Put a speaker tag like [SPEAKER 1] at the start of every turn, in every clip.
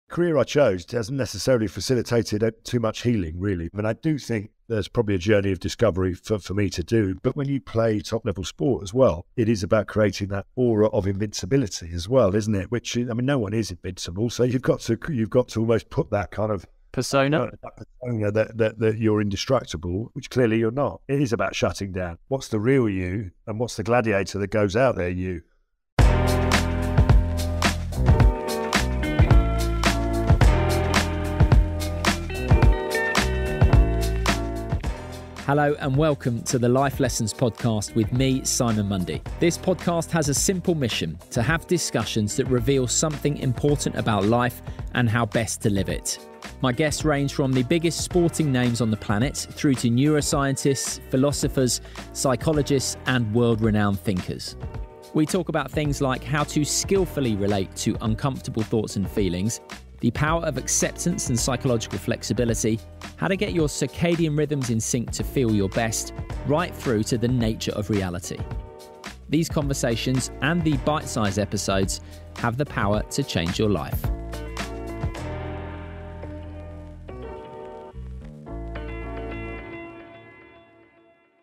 [SPEAKER 1] career I chose hasn't necessarily facilitated too much healing, really. I mean, I do think there's probably a journey of discovery for me to do. But when you play top-level sport as well, it is about creating that aura of invincibility as well, isn't it? Which, I mean, no one is invincible. So you've got to almost put that kind of
[SPEAKER 2] persona
[SPEAKER 1] that you're indestructible, which clearly you're not. It is about shutting down. What's the real you, and what's the gladiator that goes out there you?
[SPEAKER 2] Hello and welcome to the Life Lessons podcast with me, Simon Mundie. This podcast has a simple mission: to have discussions that reveal something important about life and how best to live it. My guests range from the biggest sporting names on the planet through to neuroscientists, philosophers, psychologists, and world-renowned thinkers. We talk about things like how to skillfully relate to uncomfortable thoughts and feelings, the power of acceptance and psychological flexibility, how to get your circadian rhythms in sync to feel your best, right through to the nature of reality. These conversations and the bite-sized episodes have the power to change your life.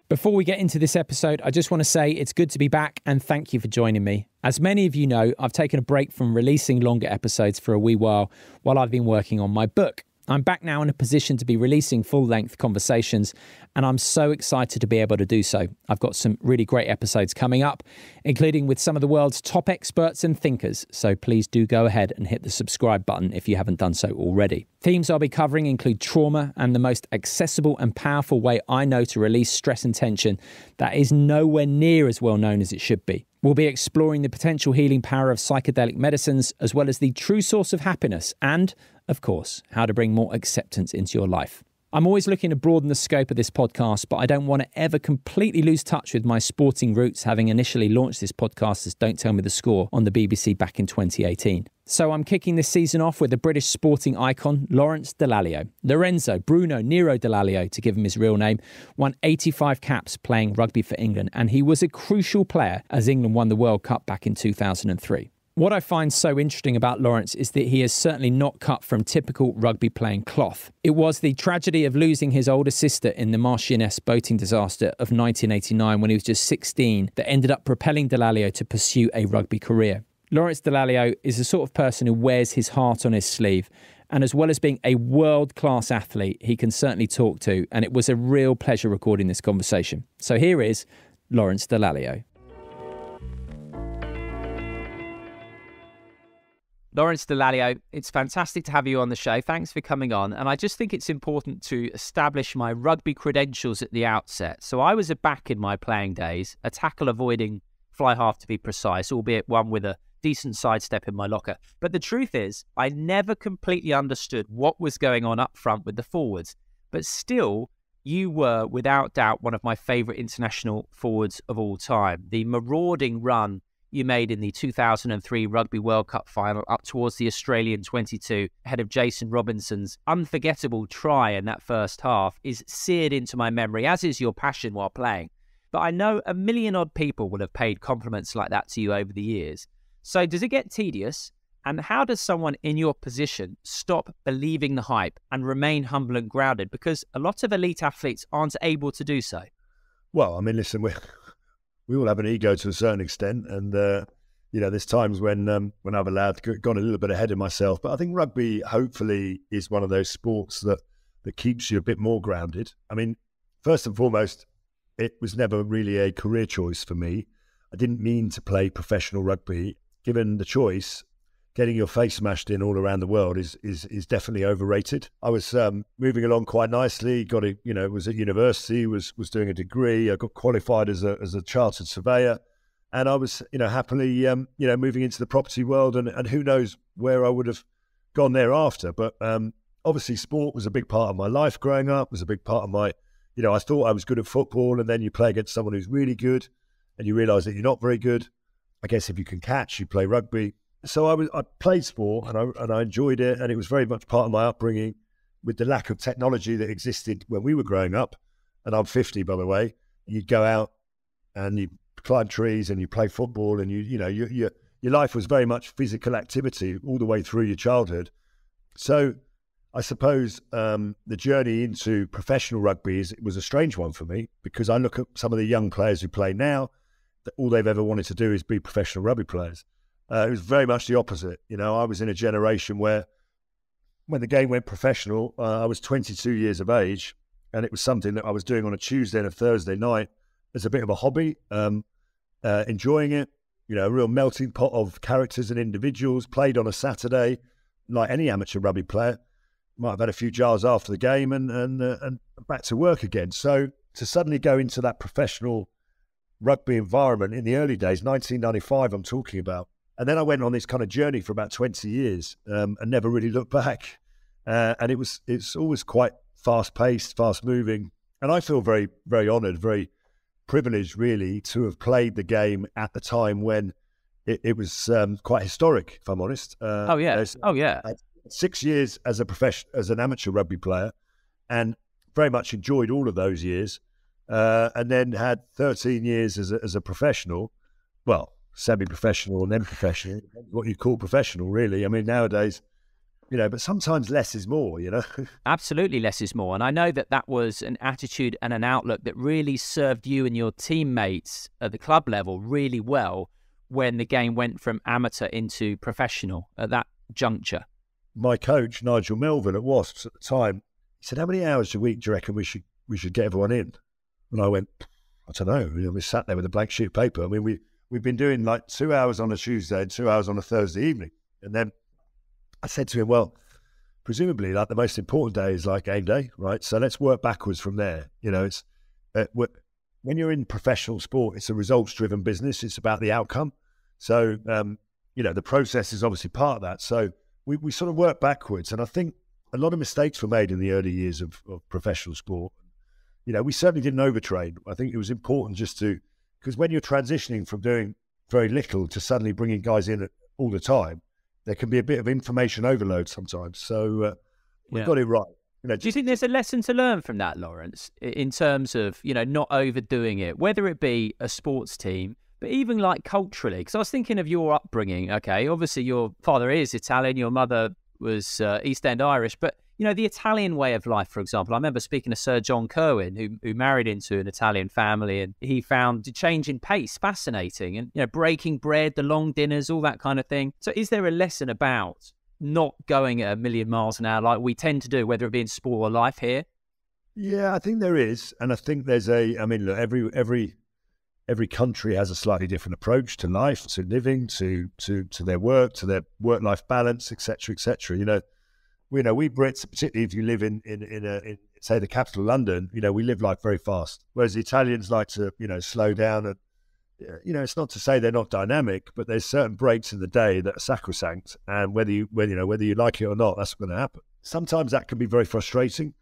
[SPEAKER 2] Before we get into this episode, I just want to say it's good to be back and thank you for joining me. As many of you know, I've taken a break from releasing longer episodes for a wee while I've been working on my book. I'm back now in a position to be releasing full-length conversations, and I'm so excited to be able to do so. I've got some really great episodes coming up, including with some of the world's top experts and thinkers, so please do go ahead and hit the subscribe button if you haven't done so already. Themes I'll be covering include trauma and the most accessible and powerful way I know to release stress and tension that is nowhere near as well known as it should be. We'll be exploring the potential healing power of psychedelic medicines, as well as the true source of happiness and, of course, how to bring more acceptance into your life. I'm always looking to broaden the scope of this podcast, but I don't want to ever completely lose touch with my sporting roots, having initially launched this podcast as Don't Tell Me the Score on the BBC back in 2018. So I'm kicking this season off with a British sporting icon, Lawrence Dallaglio. Lorenzo Bruno Nero Dallaglio, to give him his real name, won 85 caps playing rugby for England, and he was a crucial player as England won the World Cup back in 2003. What I find so interesting about Lawrence is that he is certainly not cut from typical rugby playing cloth. It was the tragedy of losing his older sister in the Marchioness boating disaster of 1989 when he was just 16 that ended up propelling Dallaglio to pursue a rugby career. Lawrence Dallaglio is the sort of person who wears his heart on his sleeve, and as well as being a world-class athlete, he can certainly talk to, and it was a real pleasure recording this conversation. So here is Lawrence Dallaglio. Lawrence Dallaglio, it's fantastic to have you on the show. Thanks for coming on. And I just think it's important to establish my rugby credentials at the outset. So I was a back in my playing days, a tackle-avoiding fly half to be precise, albeit one with a decent sidestep in my locker. But the truth is, I never completely understood what was going on up front with the forwards. But still, you were, without doubt, one of my favourite international forwards of all time. The marauding run you made in the 2003 Rugby World Cup final up towards the Australian 22 ahead of Jason Robinson's unforgettable try in that first half is seared into my memory, as is your passion while playing. But I know a million odd people will have paid compliments like that to you over the years. So does it get tedious? And how does someone in your position stop believing the hype and remain humble and grounded? Because a lot of elite athletes aren't able to do so.
[SPEAKER 1] Well, I mean, listen, we all have an ego to a certain extent, and there's times when I've gone a little bit ahead of myself. But I think rugby, hopefully, is one of those sports that keeps you a bit more grounded. I mean, first and foremost, it was never really a career choice for me. I didn't mean to play professional rugby. Given the choice, getting your face smashed in all around the world is definitely overrated. I was moving along quite nicely. Was at university, was doing a degree. I got qualified as a chartered surveyor, and I was happily moving into the property world. And who knows where I would have gone thereafter. But obviously, sport was a big part of my life growing up. Was a big part of my, I thought I was good at football, and then you play against someone who's really good, and you realise that you're not very good. I guess if you can catch, you play rugby. So I played sport and I enjoyed it, and it was very much part of my upbringing. With the lack of technology that existed when we were growing up, and I'm 50 by the way, you'd go out and you climb trees and you play football, and your life was very much physical activity all the way through your childhood. So I suppose the journey into professional rugby was a strange one for me, because I look at some of the young players who play now, that all they've ever wanted to do is be professional rugby players. It was very much the opposite. I was in a generation where when the game went professional, I was 22 years of age, and it was something that I was doing on a Tuesday and a Thursday night as a bit of a hobby, enjoying it. A real melting pot of characters and individuals, played on a Saturday, like any amateur rugby player. Might have had a few jars after the game and back to work again. So to suddenly go into that professional rugby environment in the early days, 1995 I'm talking about, and then I went on this kind of journey for about 20 years and never really looked back. And it's always quite fast-paced, fast-moving. And I feel very, very honoured, very privileged, really, to have played the game at the time when it was quite historic, if I'm honest.
[SPEAKER 2] Oh, yeah.
[SPEAKER 1] I had 6 years as an amateur rugby player, and very much enjoyed all of those years. And then had 13 years as a professional. Well, semi-professional and then professional, what you call professional, really. I mean, nowadays, but sometimes less is more,
[SPEAKER 2] Absolutely, less is more. And I know that was an attitude and an outlook that really served you and your teammates at the club level really well when the game went from amateur into professional at that juncture.
[SPEAKER 1] My coach, Nigel Melvin at Wasps at the time, he said, "How many hours a week do you reckon we should get everyone in?" And I went, "I don't know." We sat there with a blank sheet of paper. I mean, we've been doing like 2 hours on a Tuesday and 2 hours on a Thursday evening. And then I said to him, "Well, presumably like the most important day is like game day, right? So let's work backwards from there." It's when you're in professional sport, it's a results-driven business. It's about the outcome. So, the process is obviously part of that. So we sort of work backwards. And I think a lot of mistakes were made in the early years of professional sport. We certainly didn't overtrain. I think it was important because when you're transitioning from doing very little to suddenly bringing guys in all the time, there can be a bit of information overload sometimes. So we got it right.
[SPEAKER 2] Do you think there's a lesson to learn from that, Lawrence, in terms of, not overdoing it, whether it be a sports team, but even like culturally? Because I was thinking of your upbringing. Okay, obviously your father is Italian, your mother was East End Irish, but the Italian way of life, for example. I remember speaking to Sir John Kerwin, who married into an Italian family, and he found the change in pace fascinating, and breaking bread, the long dinners, all that kind of thing. So is there a lesson about not going at 1,000,000 miles an hour like we tend to do, whether it be in sport or life here?
[SPEAKER 1] Yeah, I think there is. And I think there's look, every country has a slightly different approach to life, to living, to their work, to their work-life balance, etc., etc. We Brits, particularly if you live in say the capital London, we live life very fast. Whereas the Italians like to, slow down. And it's not to say they're not dynamic, but there's certain breaks in the day that are sacrosanct, and whether you like it or not, that's going to happen. Sometimes that can be very frustrating.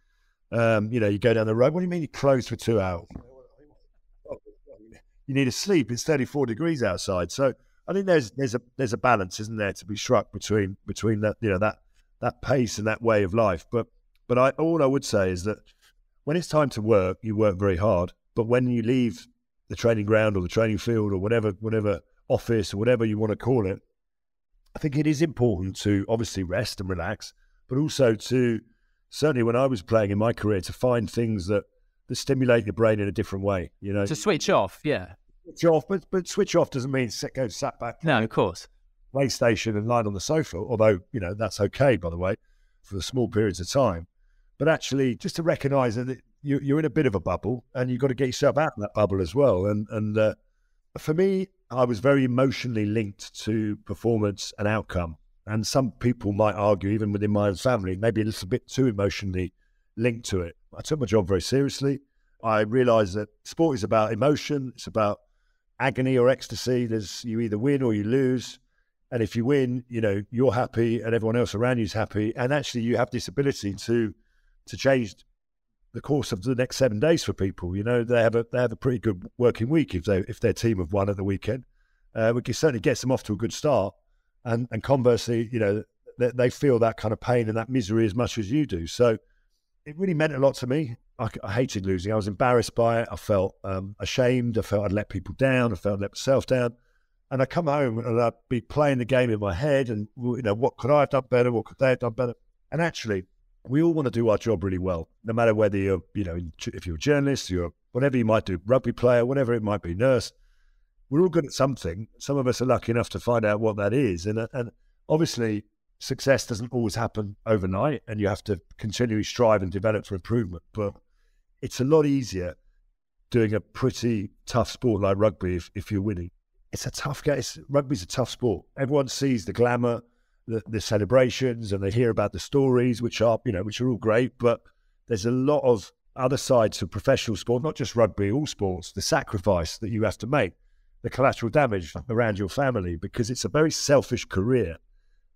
[SPEAKER 1] You go down the road. What do you mean you close for 2 hours? You need to sleep. It's 34 degrees outside. So I think there's a balance, isn't there, to be struck between that that pace and that way of life. But all I would say is that when it's time to work, you work very hard. But when you leave the training ground or the training field or whatever office or whatever you want to call it, I think it is important to obviously rest and relax, but also to, certainly when I was playing in my career, to find things that stimulate your brain in a different way.
[SPEAKER 2] To switch off, yeah.
[SPEAKER 1] Switch off, but switch off doesn't mean go sat back.
[SPEAKER 2] No, of course.
[SPEAKER 1] PlayStation and lying on the sofa, although, that's okay, by the way, for small periods of time. But actually, just to recognise that you're in a bit of a bubble and you've got to get yourself out of that bubble as well. And for me, I was very emotionally linked to performance and outcome. And some people might argue, even within my own family, maybe a little bit too emotionally linked to it. I took my job very seriously. I realised that sport is about emotion. It's about agony or ecstasy. You either win or you lose. And if you win, you're happy and everyone else around you is happy. And actually you have this ability to change the course of the next 7 days for people. They have a pretty good working week if their team have won at the weekend, which certainly gets them off to a good start. And conversely, they feel that kind of pain and that misery as much as you do. So it really meant a lot to me. I hated losing. I was embarrassed by it. I felt ashamed. I felt I'd let people down. I felt I'd let myself down. And I come home and I'd be playing the game in my head and, what could I have done better? What could they have done better? And actually, we all want to do our job really well, no matter whether you're, if you're a journalist, you're whatever you might do, rugby player, whatever it might be, nurse. We're all good at something. Some of us are lucky enough to find out what that is. And obviously, success doesn't always happen overnight, and you have to continually strive and develop for improvement. But it's a lot easier doing a pretty tough sport like rugby if you're winning. It's a tough game. Rugby's a tough sport. Everyone sees the glamour, the celebrations, and they hear about the stories, which are all great. But there's a lot of other sides to professional sport, not just rugby, all sports, the sacrifice that you have to make, the collateral damage around your family, because it's a very selfish career,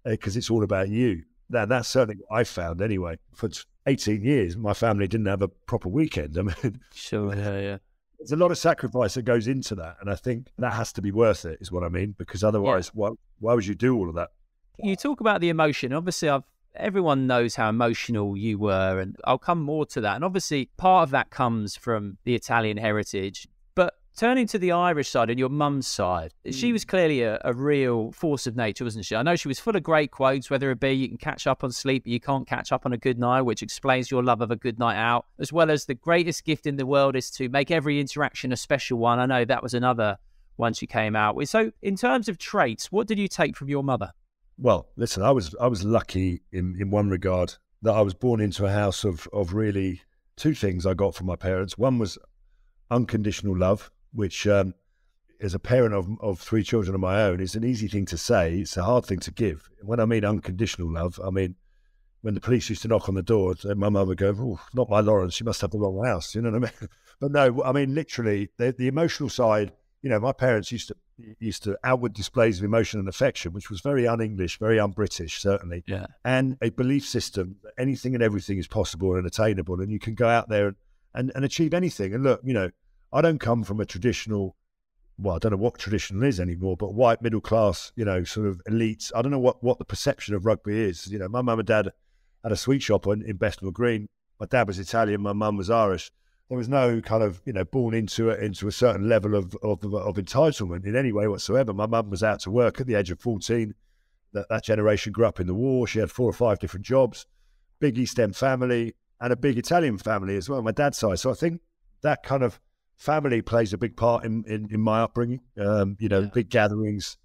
[SPEAKER 1] because it's all about you. That's certainly what I found anyway. For 18 years, my family didn't have a proper weekend. I mean,
[SPEAKER 2] sure, yeah.
[SPEAKER 1] There's a lot of sacrifice that goes into that, and I think that has to be worth it, is what I mean, because otherwise, why would you do all of that?
[SPEAKER 2] You talk about the emotion. Obviously, everyone knows how emotional you were, and I'll come more to that. And obviously, part of that comes from the Italian heritage. But turning to the Irish side and your mum's side, she was clearly a real force of nature, wasn't she? I know she was full of great quotes, whether it be you can catch up on sleep, but you can't catch up on a good night, which explains your love of a good night out, as well as the greatest gift in the world is to make every interaction a special one. I know that was another one she came out with. So in terms of traits, what did you take from your mother?
[SPEAKER 1] Well, listen, I was lucky in one regard, that I was born into a house of really two things I got from my parents. One was unconditional love, which as a parent of three children of my own, is an easy thing to say. It's a hard thing to give. When I mean unconditional love, I mean when the police used to knock on the door, my mum would go, "Oh, not my Lawrence, she must have the wrong house." You know what I mean? But no, I mean literally the emotional side. My parents used to outward displays of emotion and affection, which was very un-English, very un-British, certainly.
[SPEAKER 2] Yeah. And
[SPEAKER 1] a belief system that anything and everything is possible and attainable, and you can go out there and achieve anything. And look, I don't come from a traditional, well, I don't know what traditional is anymore, but white middle class, sort of elites. I don't know what the perception of rugby is. My mum and dad had a sweet shop in Bethnal Green. My dad was Italian, my mum was Irish. There was no kind of, born into a certain level of entitlement in any way whatsoever. My mum was out to work at the age of 14. That generation grew up in the war. She had 4 or 5 different jobs, big East End family, and a big Italian family as well, my dad's side. So I think that kind of family plays a big part in my upbringing. Big gatherings.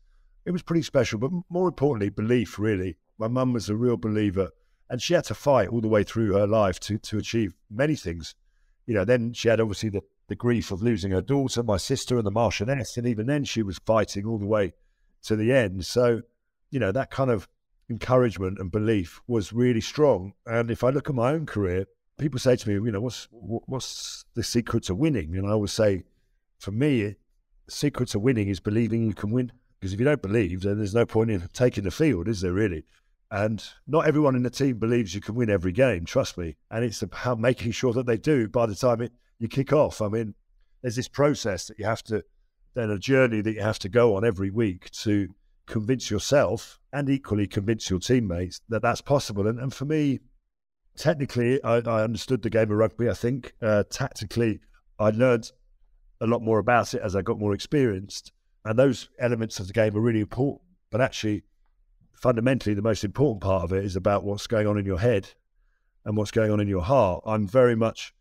[SPEAKER 1] It was pretty special, but more importantly, belief, really. My mum was a real believer, and she had to fight all the way through her life to achieve many things. Then she had obviously the grief of losing her daughter, my sister, and the Marchioness. And even then she was fighting all the way to the end. So, that kind of encouragement and belief was really strong. And if I look at my own career, people say to me, what's the secret to winning? And I always say, for me, the secret to winning is believing you can win. Because if you don't believe, then there's no point in taking the field, is there really? And not everyone in the team believes you can win every game, trust me. And it's about making sure that they do by the time you kick off. I mean, there's this process that you have to, then a journey that you have to go on every week to convince yourself and equally convince your teammates that that's possible. And for me, technically, I understood the game of rugby, I think. Tactically, I learned a lot more about it as I got more experienced. And those elements of the game are really important. But actually, fundamentally, the most important part of it is about what's going on in your head and what's going on in your heart. I'm very much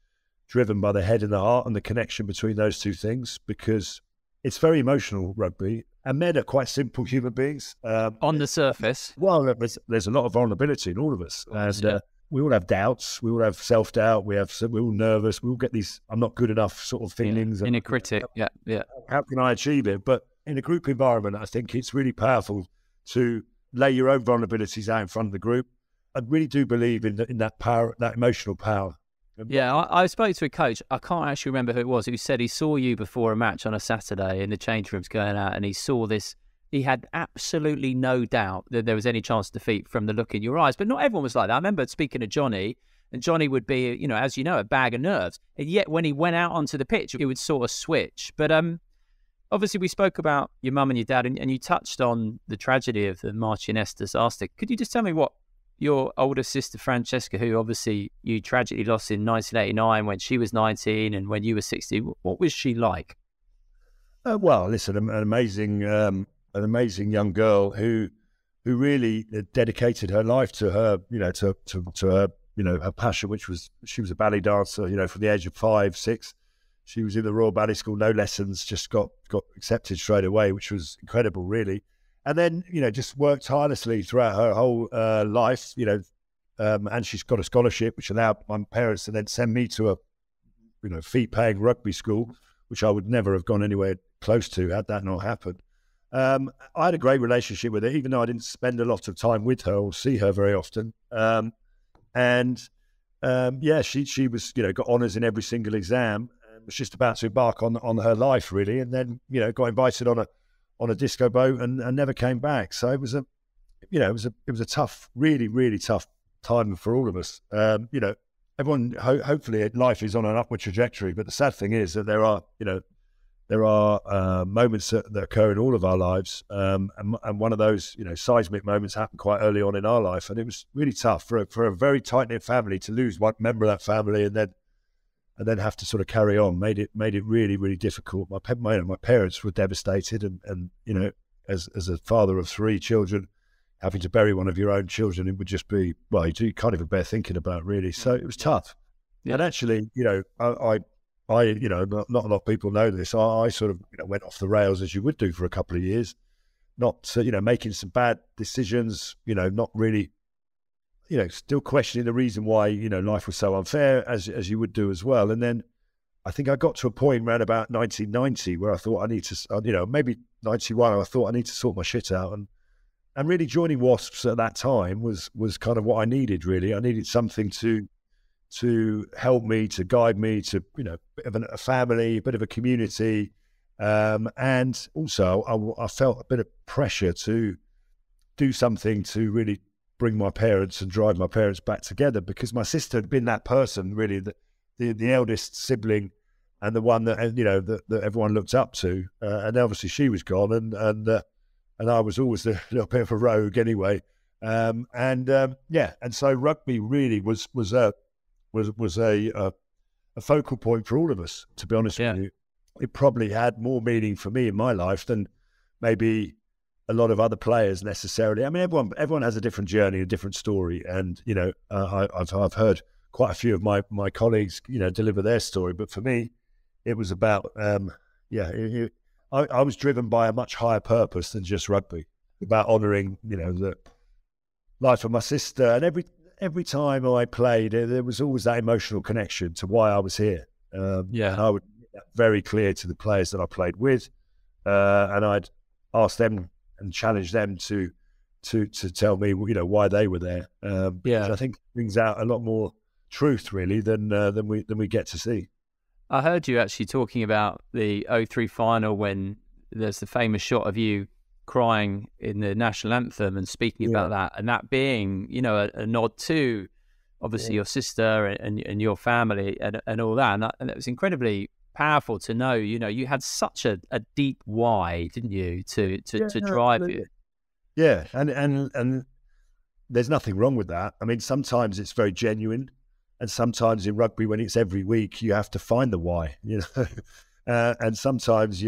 [SPEAKER 1] driven by the head and the heart and the connection between those two things, because it's very emotional, rugby. And men are quite simple human beings.
[SPEAKER 2] On the surface.
[SPEAKER 1] Well, there's a lot of vulnerability in all of us. And we all have doubts. We all have self-doubt. We're all nervous. We all get these I'm not good enough sort of feelings.
[SPEAKER 2] Inner critic, yeah.
[SPEAKER 1] How can I achieve it? But in a group environment, I think it's really powerful to lay your own vulnerabilities out in front of the group. I really do believe in that power, that emotional power.
[SPEAKER 2] Yeah, I spoke to a coach, I can't actually remember who it was, who said he saw you before a match on a Saturday in the change rooms going out, and he saw this. He had absolutely no doubt that there was any chance of defeat from the look in your eyes. But not everyone was like that. I remember speaking to Johnny, and Johnny would be, as you know, a bag of nerves. And yet when he went out onto the pitch, he would sort of switch. But obviously, we spoke about your mum and your dad, and you touched on the tragedy of the Marchioness disaster. Could you just tell me what your older sister, Francesca, who obviously you tragically lost in 1989 when she was 19 and when you were 60, what was she like?
[SPEAKER 1] Well, listen, an amazing young girl who who really dedicated her life to her, to her, her passion, which was she was a ballet dancer, from the age of 5, 6. She was in the Royal Ballet School, no lessons, just got accepted straight away, which was incredible, really. And then, just worked tirelessly throughout her whole life, and she's got a scholarship, which allowed my parents to then send me to a, fee-paying rugby school, which I would never have gone anywhere close to had that not happened. I had a great relationship with her, even though I didn't spend a lot of time with her or see her very often. She was, got honours in every single exam, and was just about to embark on her life, really, and then, got invited on a disco boat and never came back. So it was a tough, really, really tough time for all of us. Everyone, hopefully life is on an upward trajectory, but the sad thing is that there are moments that occur in all of our lives, and one of those, seismic moments happened quite early on in our life, and it was really tough for a very tight knit family to lose one member of that family, and then have to sort of carry on. Made it really, really difficult. My parents were devastated, and as a father of 3 children, having to bury one of your own children, it would just be, well, you can't even bear thinking about, really. So it was tough. Yeah. And actually, I not a lot of people know this. I sort of went off the rails, as you would do for a couple of years, not making some bad decisions, not really, still questioning the reason why life was so unfair, as you would do as well. And then I think I got to a point around about 1990 where I thought I need to, maybe 91, I thought I need to sort my shit out, and really joining Wasps at that time was kind of what I needed. Really, I needed something to help me, to guide me, to bit of a family, a bit of a community, and also I felt a bit of pressure to do something to really bring my parents and drive my parents back together, because my sister had been that person, really, the eldest sibling, and the one that that everyone looked up to, and obviously she was gone, and I was always a little bit of a rogue anyway, and so rugby really was a focal point for all of us, to be honest with you. It probably had more meaning for me in my life than maybe a lot of other players necessarily. I mean, everyone has a different journey, a different story, and I've heard quite a few of my colleagues deliver their story, but for me, it was about I was driven by a much higher purpose than just rugby, about honouring the life of my sister, and every time I played, there was always that emotional connection to why I was here. And I would make that very clear to the players that I played with, and I'd ask them and challenge them to tell me, why they were there. Which I think brings out a lot more truth, really, than we get to see.
[SPEAKER 2] I heard you actually talking about the 2003 final when there's the famous shot of you crying in the national anthem and speaking about that, and that being, a nod to obviously your sister and your family and all that. And it was incredibly powerful to know, you had such a deep why, didn't you, to drive you.
[SPEAKER 1] Yeah. And there's nothing wrong with that. I mean, sometimes it's very genuine, and sometimes in rugby, when it's every week, you have to find the why, and sometimes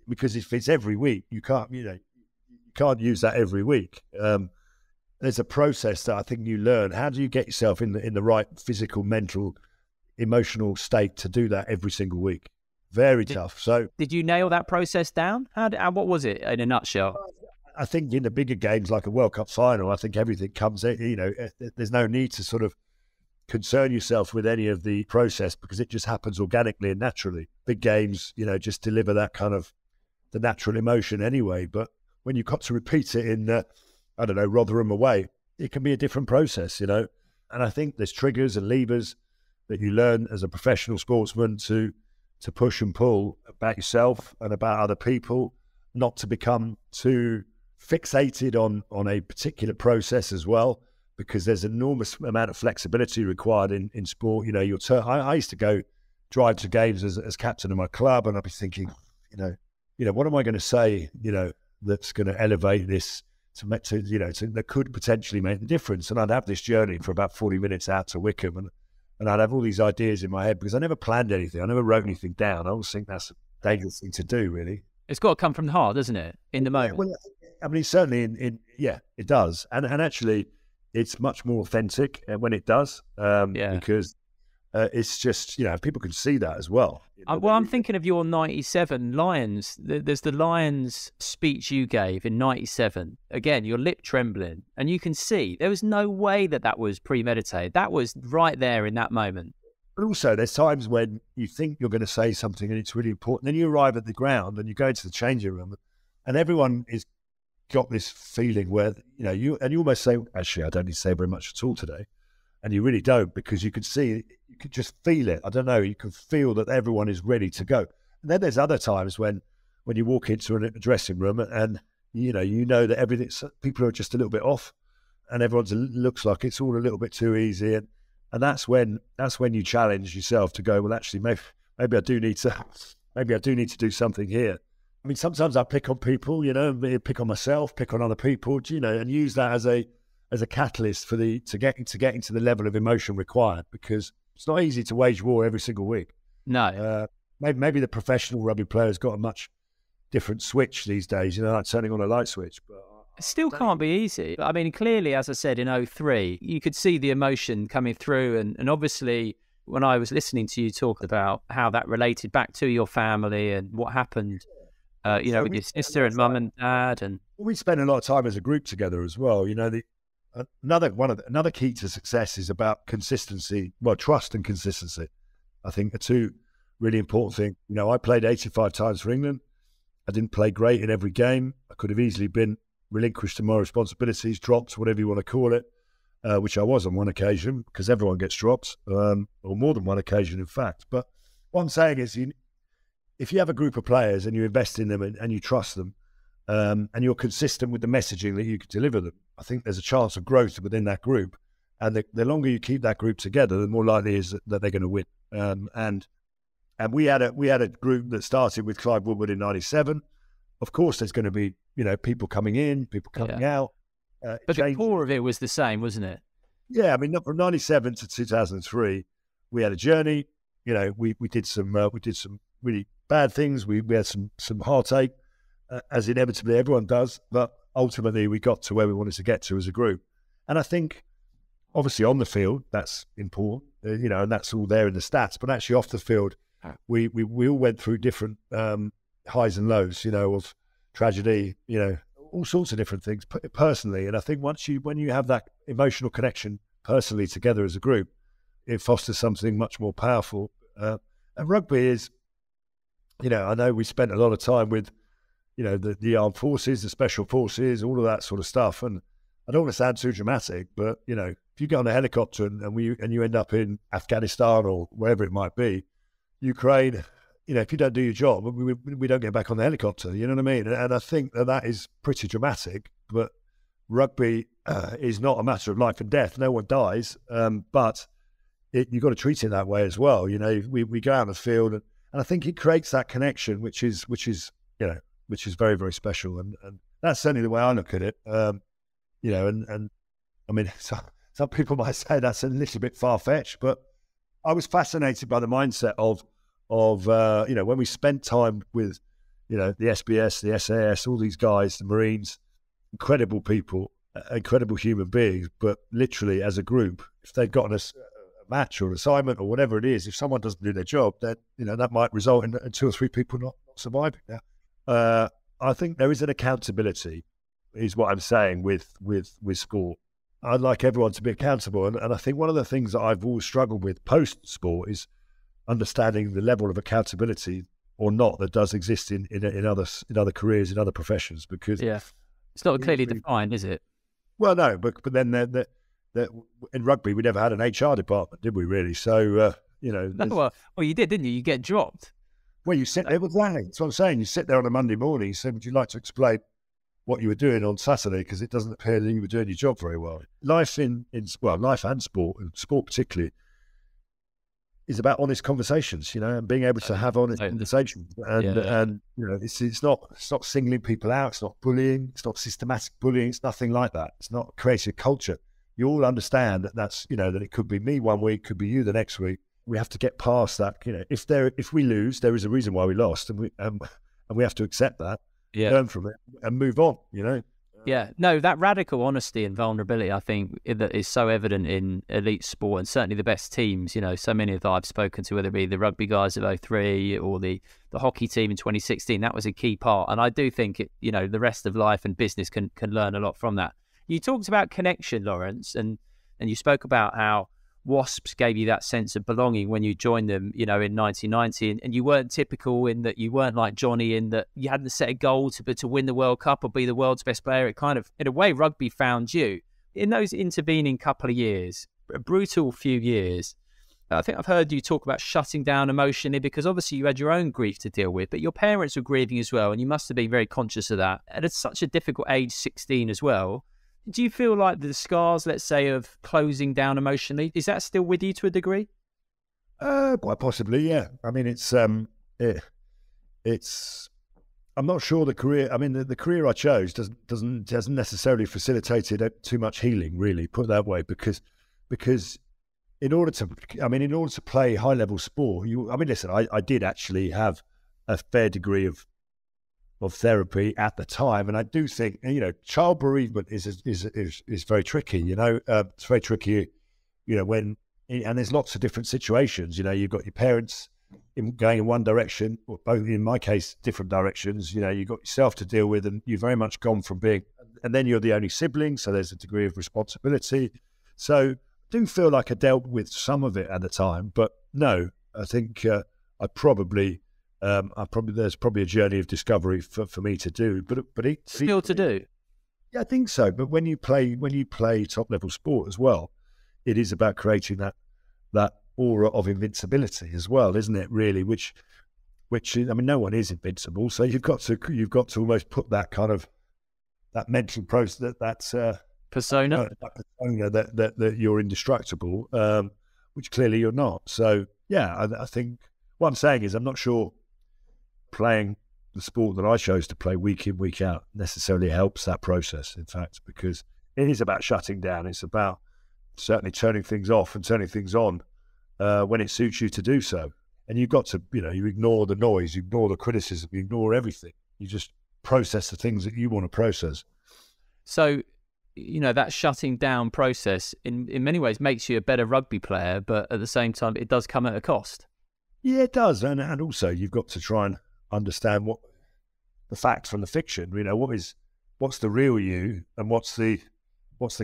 [SPEAKER 1] because if it's every week, you can't use that every week. There's a process that I think you learn. How do you get yourself in the right physical, mental, emotional state to do that every single week? Very tough. So, did
[SPEAKER 2] you nail that process down? What was it in a nutshell?
[SPEAKER 1] I think in the bigger games like a World Cup final, I think everything comes. There's no need to sort of concern yourself with any of the process, because it just happens organically and naturally. Big games, just deliver that kind of the natural emotion anyway. But when you've got to repeat it in, Rotherham away, it can be a different process, And I think there's triggers and levers that you learn as a professional sportsman to push and pull about yourself and about other people, not to become too fixated on a particular process as well, because there's an enormous amount of flexibility required in sport. I used to drive to games as captain of my club, and I'd be thinking, what am I going to say, that's going to elevate this that could potentially make the difference. And I'd have this journey for about 40 minutes out to Wickham, and I'd have all these ideas in my head, because I never planned anything. I never wrote anything down. I always think that's a dangerous thing to do, really.
[SPEAKER 2] It's got to come from the heart, doesn't it? In the moment.
[SPEAKER 1] Well, I mean, certainly yeah, it does. And actually, it's much more authentic when it does, because it's just, people can see that as well.
[SPEAKER 2] Well, I'm thinking of your 97 Lions. There's the Lions speech you gave in 97. Again, your lip trembling. And you can see there was no way that was premeditated. That was right there in that moment.
[SPEAKER 1] But also, there's times when you think you're going to say something and it's really important. Then you arrive at the ground and you go into the changing room and everyone is got this feeling where, you almost say, actually, I don't need to say very much at all today. And you really don't, because you could see, you could just feel it. I don't know, you can feel that everyone is ready to go. And then there's other times when you walk into a dressing room and, you know that people are just a little bit off and looks like it's all a little bit too easy. And that's when you challenge yourself to go, well, actually, maybe I do need to do something here. I mean, sometimes I pick on people, pick on myself, pick on other people, and use that as a catalyst to get into the level of emotion required, because it's not easy to wage war every single week.
[SPEAKER 2] No.
[SPEAKER 1] Maybe the professional rugby player's got a much different switch these days, like turning on a light switch. But
[SPEAKER 2] it still can't be easy. I mean, clearly, as I said, in 2003, you could see the emotion coming through. And obviously, when I was listening to you talk about how that related back to your family and what happened, with your sister and mum and dad. And
[SPEAKER 1] we spent a lot of time as a group together as well. Another key to success is about consistency. Well, trust and consistency, I think, are two really important things. I played 85 times for England. I didn't play great in every game. I could have easily been relinquished to my responsibilities, dropped, whatever you want to call it, which I was on one occasion, because everyone gets dropped, or more than one occasion, in fact. But what I'm saying is, if you have a group of players and you invest in them and you trust them, and you're consistent with the messaging that you can deliver them, I think there's a chance of growth within that group. And the longer you keep that group together, the more likely it is that they're going to win. And we had a group that started with Clive Woodward in 97. Of course, there's going to be people coming in, people coming out.
[SPEAKER 2] But the core of it was the same, wasn't it?
[SPEAKER 1] Yeah, I mean, from 97 to 2003, we had a journey. We did some really bad things. We had some heartache, as inevitably everyone does. But ultimately, we got to where we wanted to get to as a group. And I think, obviously, on the field, that's important, and that's all there in the stats. But actually, off the field, we all went through different highs and lows, of tragedy, all sorts of different things personally. And I think when you have that emotional connection personally together as a group, it fosters something much more powerful. And rugby is, I know we spent a lot of time with, the armed forces, the special forces, all of that sort of stuff. And I don't want to sound too dramatic, but, if you get on a helicopter and you end up in Afghanistan or wherever it might be, Ukraine, if you don't do your job, we don't get back on the helicopter, you know what I mean? And I think that is pretty dramatic, but rugby is not a matter of life and death. No one dies, but you've got to treat it that way as well. We go out on the field and I think it creates that connection, which is very, very special. And that's certainly the way I look at it. And I mean, some people might say that's a little bit far-fetched, but I was fascinated by the mindset of when we spent time with, the SBS, the SAS, all these guys, the Marines, incredible people, incredible human beings, but literally as a group, if they've gotten a match or an assignment or whatever it is, if someone doesn't do their job, then, that might result in 2 or 3 people not surviving. Now, I think there is an accountability, is what I'm saying with sport. I'd like everyone to be accountable. And I think one of the things that I've always struggled with post-sport is understanding the level of accountability or not that does exist in other careers, in other professions. Because
[SPEAKER 2] it's not clearly defined, is it?
[SPEAKER 1] Well, no, but then in rugby we never had an HR department, did we? Really? So
[SPEAKER 2] well, you did, didn't you? You get dropped.
[SPEAKER 1] Well, you sit there with that. That's what I'm saying. You sit there on a Monday morning. You say, "Would you like to explain what you were doing on Saturday, because it doesn't appear that you were doing your job very well." Life life and sport, and sport particularly, is about honest conversations, and being able to have honest conversations. And it's not singling people out. It's not bullying. It's not systematic bullying. It's nothing like that. It's not creating a culture. You all understand that that it could be me one week, could be you the next week. We have to get past that. If we lose, there is a reason why we lost, and we have to accept that.
[SPEAKER 2] Yeah.
[SPEAKER 1] learn from it, and move on. You know.
[SPEAKER 2] Yeah, no, that radical honesty and vulnerability, I think, that is so evident in elite sport, and certainly the best teams. You know, so many of that I've spoken to, whether it be the rugby guys of '03 or the hockey team in 2016, that was a key part. And I do think the rest of life and business can learn a lot from that. You talked about connection, Lawrence, and you spoke about how Wasps gave you that sense of belonging when you joined them, in 1990, and you weren't typical in that you weren't like Johnny in that you hadn't set a goal to win the World Cup or be the world's best player. It kind of, in a way, rugby found you. In those intervening couple of years, a brutal few years, I think I've heard you talk about shutting down emotionally, because obviously you had your own grief to deal with, but your parents were grieving as well, and you must have been very conscious of that. And at such a difficult age, 16 as well. Do you feel like the scars, let's say, of closing down emotionally, is that still with you to a degree?
[SPEAKER 1] Quite possibly, yeah. I mean, it's I'm not sure the career. I mean, the career I chose hasn't necessarily facilitated too much healing, really. Put it that way, because in order to play high level sport, listen, I did actually have a fair degree of therapy at the time, and I do think child bereavement is very tricky. It's very tricky. And there's lots of different situations. You've got your parents going in one direction, or both, in my case, different directions. You've got yourself to deal with, and you've very much gone from being, and then you're the only sibling, so there's a degree of responsibility. So I do feel like I dealt with some of it at the time, but no, I think there's probably a journey of discovery for me to do, but
[SPEAKER 2] still to do.
[SPEAKER 1] Yeah, I think so. But when you play top level sport as well, it is about creating that aura of invincibility as well, isn't it? Really, which no one is invincible, so you've got to almost put that kind of that mental process, that persona, that you're indestructible, which clearly you're not. So yeah, I think what I'm saying is I'm not sure playing the sport that I chose to play week in, week out necessarily helps that process, in fact, because it is about shutting down. It's about certainly turning things off and turning things on when it suits you to do so. And you've got to, you ignore the noise, you ignore the criticism, you ignore everything. You just process the things that you want to process.
[SPEAKER 2] So, that shutting down process in many ways makes you a better rugby player, but at the same time, it does come at a cost. Yeah,
[SPEAKER 1] it does. And also you've got to try and understand what the fact from the fiction. What's the real you, and what's the